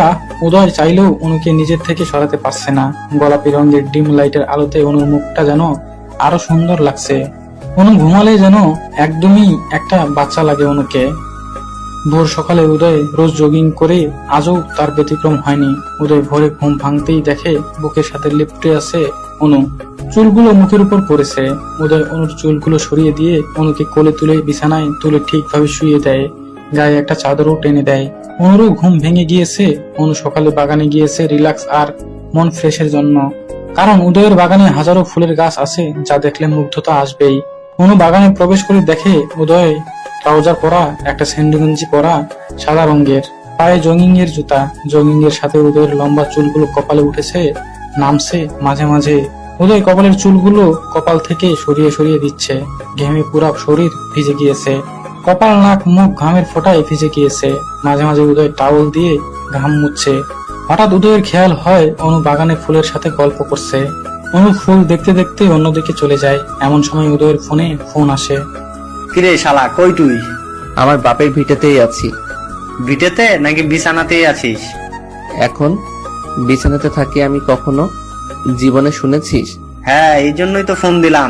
উদয় চাইলেও অনুকে নিজের থেকে সরাতে পারছে না। গোলাপি রঙের ডিম লাইটের আলোতে অনুর মুখটা যেন আরো সুন্দর লাগছে। অনু ঘুমালে যেন একদমই একটা বাচ্চা লাগে অনুকে। ভোর সকালে উদয় রোজ জগিং করে, আজও তার ব্যতিক্রম হয়নি। উদয় ভোরে ঘুম ভাঙতেই দেখে বুকের সাথে লিপটে আছে অনু। চুলগুলো মুখের উপর পড়েছে। উদয় অনুর চুলগুলো সরিয়ে দিয়ে অনুকে কোলে তুলে বিছানায় তুলে ঠিকভাবে শুয়ে দেয়। গায়ে একটা চাদরও টেনে দেয়। অনুরও ঘুম ভেঙে গিয়েছে। অনু সকালে বাগানে গিয়েছে রিল্যাক্স আর মন ফ্রেশের জন্য। কারণ উদয়ের বাগানে হাজারো ফুলের গাছ আছে, যা দেখলে মুগ্ধতা আসবেই। অনু বাগানে প্রবেশ করে দেখে উদয় ট্রাউজার পরা, একটা স্যান্ডো গেঞ্জি পরা, সাদা রঙের, পায়ে জগিং এর জুতা। জগিং এর সাথে উদয়ের লম্বা চুলগুলো কপালে উঠেছে, নামছে মাঝে মাঝে। উদয় কপালের চুলগুলো কপাল থেকে সরিয়ে সরিয়ে দিচ্ছে। ঘেমে পুরা শরীর ভিজে গিয়েছে। কপাল, নাক, মুখ ঘামের ফোঁটায় ভিজে গিয়েছে। মাঝে মাঝে উদয় টাওয়াল দিয়ে ঘাম মুছছে। হঠাৎ উদয়ের খেয়াল হয় অনু বাগানে ফুলের সাথে গল্প করছে। অনু ফুল দেখতে দেখতে অন্যদিকে চলে যায়। এমন সময় উদয়ের ফোনে ফোন আসে। কিরে শালা, কই তুই? আমার বাপের ভিটেতেই আছি। ভিটেতে নাকি বিছানাতেই আছিস? এখন বিছানাতে থাকি আমি, কখনো জীবনে শুনেছিস? হ্যাঁ, এই জন্যই তো ফোন দিলাম।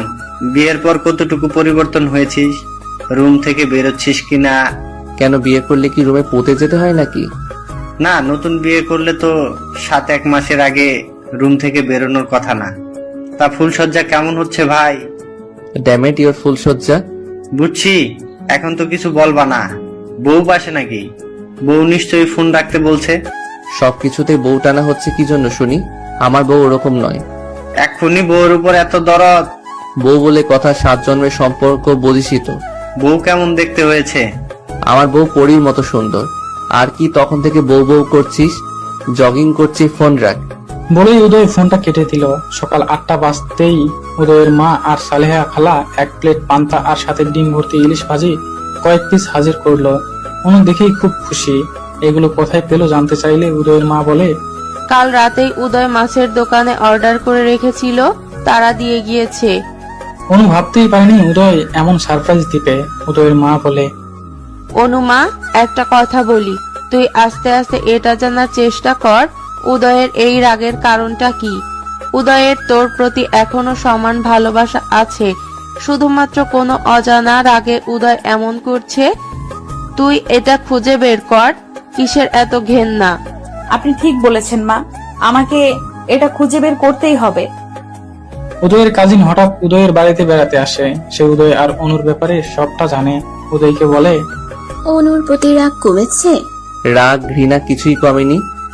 বিয়ের পর কতটুকু পরিবর্তন হয়েছিস? রুম থেকে বেরোচ্ছিস কিনা? কেন, বিয়ে করলে কি রুমে পুঁতে যেতে হয় নাকি? না, নতুন বিয়ে করলে তো 7-1 মাসের আগে রুম থেকে বেরোনোর কথা না। তা ফুলসজ্জা কেমন হচ্ছে ভাই? ড্যামেট ইওর ফুলসজ্জা। বুঝছি, এখন তো কিছু বলবা না। বউ বাসে নাকি? বউ নিশ্চয়ই ফোন রাখতে বলছে। সবকিছুতে বউ টানা হচ্ছে কি জন্য শুনি? আমার বউ ওরকম নয়। এক্ষুনি বউর উপর এত দরদ? বউ বলে কথা, 7 জন্মের সম্পর্ক বুঝিসই তো। বউ কেমন দেখতে হয়েছে? আমার বউ পরীর মতো সুন্দর। আর কি তখন থেকে বউ বউ করছিস? জগিং করছি, ফোন রাখ। বলেই উদয় ফোনটা কেটে দিল। সকাল 8টা বাজতেই উদয়ের মা আর সালেহা খালা 1 প্লেট পান্তা আর সাথে ডিম ভর্তি ইলিশ ভাজি কয়েক পিস হাজির করলো। অনু দেখেই খুব খুশি। এগুলো কোথায় পেলো জানতে চাইলে উদয়ের মা বলে, কাল রাতেই উদয় মাছের দোকানে অর্ডার করে রেখেছিল, তারা দিয়ে গিয়েছে। অনু ভাবতেই পারেনি উদয় এমন সারপ্রাইজ দিবে। উদয়ের মা বলে, অনুমা, একটা কথা বলি, তুই আস্তে আস্তে এটা জানার চেষ্টা কর উদয়ের এই রাগের কারণটা কি। উদয়ের তোর প্রতি এখনো সমান ভালোবাসা আছে, শুধুমাত্র কোনো অজানা রাগে উদয় এমন করছে। তুই এটা খুঁজে বের কর, কিসের এত ঘেন্না। আপনি ঠিক বলেছেন মা, আমাকে এটা খুঁজে বের করতেই হবে। উদয়ের কাজিন হঠাৎ উদয়ের বাড়িতে বেড়াতে আসে। সে উদয় আর অনুর ব্যাপারে সবটা জানে। উদয়কে বলে, অনুর প্রতি রাগ কমেছে? রাগ ঘৃণা কিছুই কমেনি।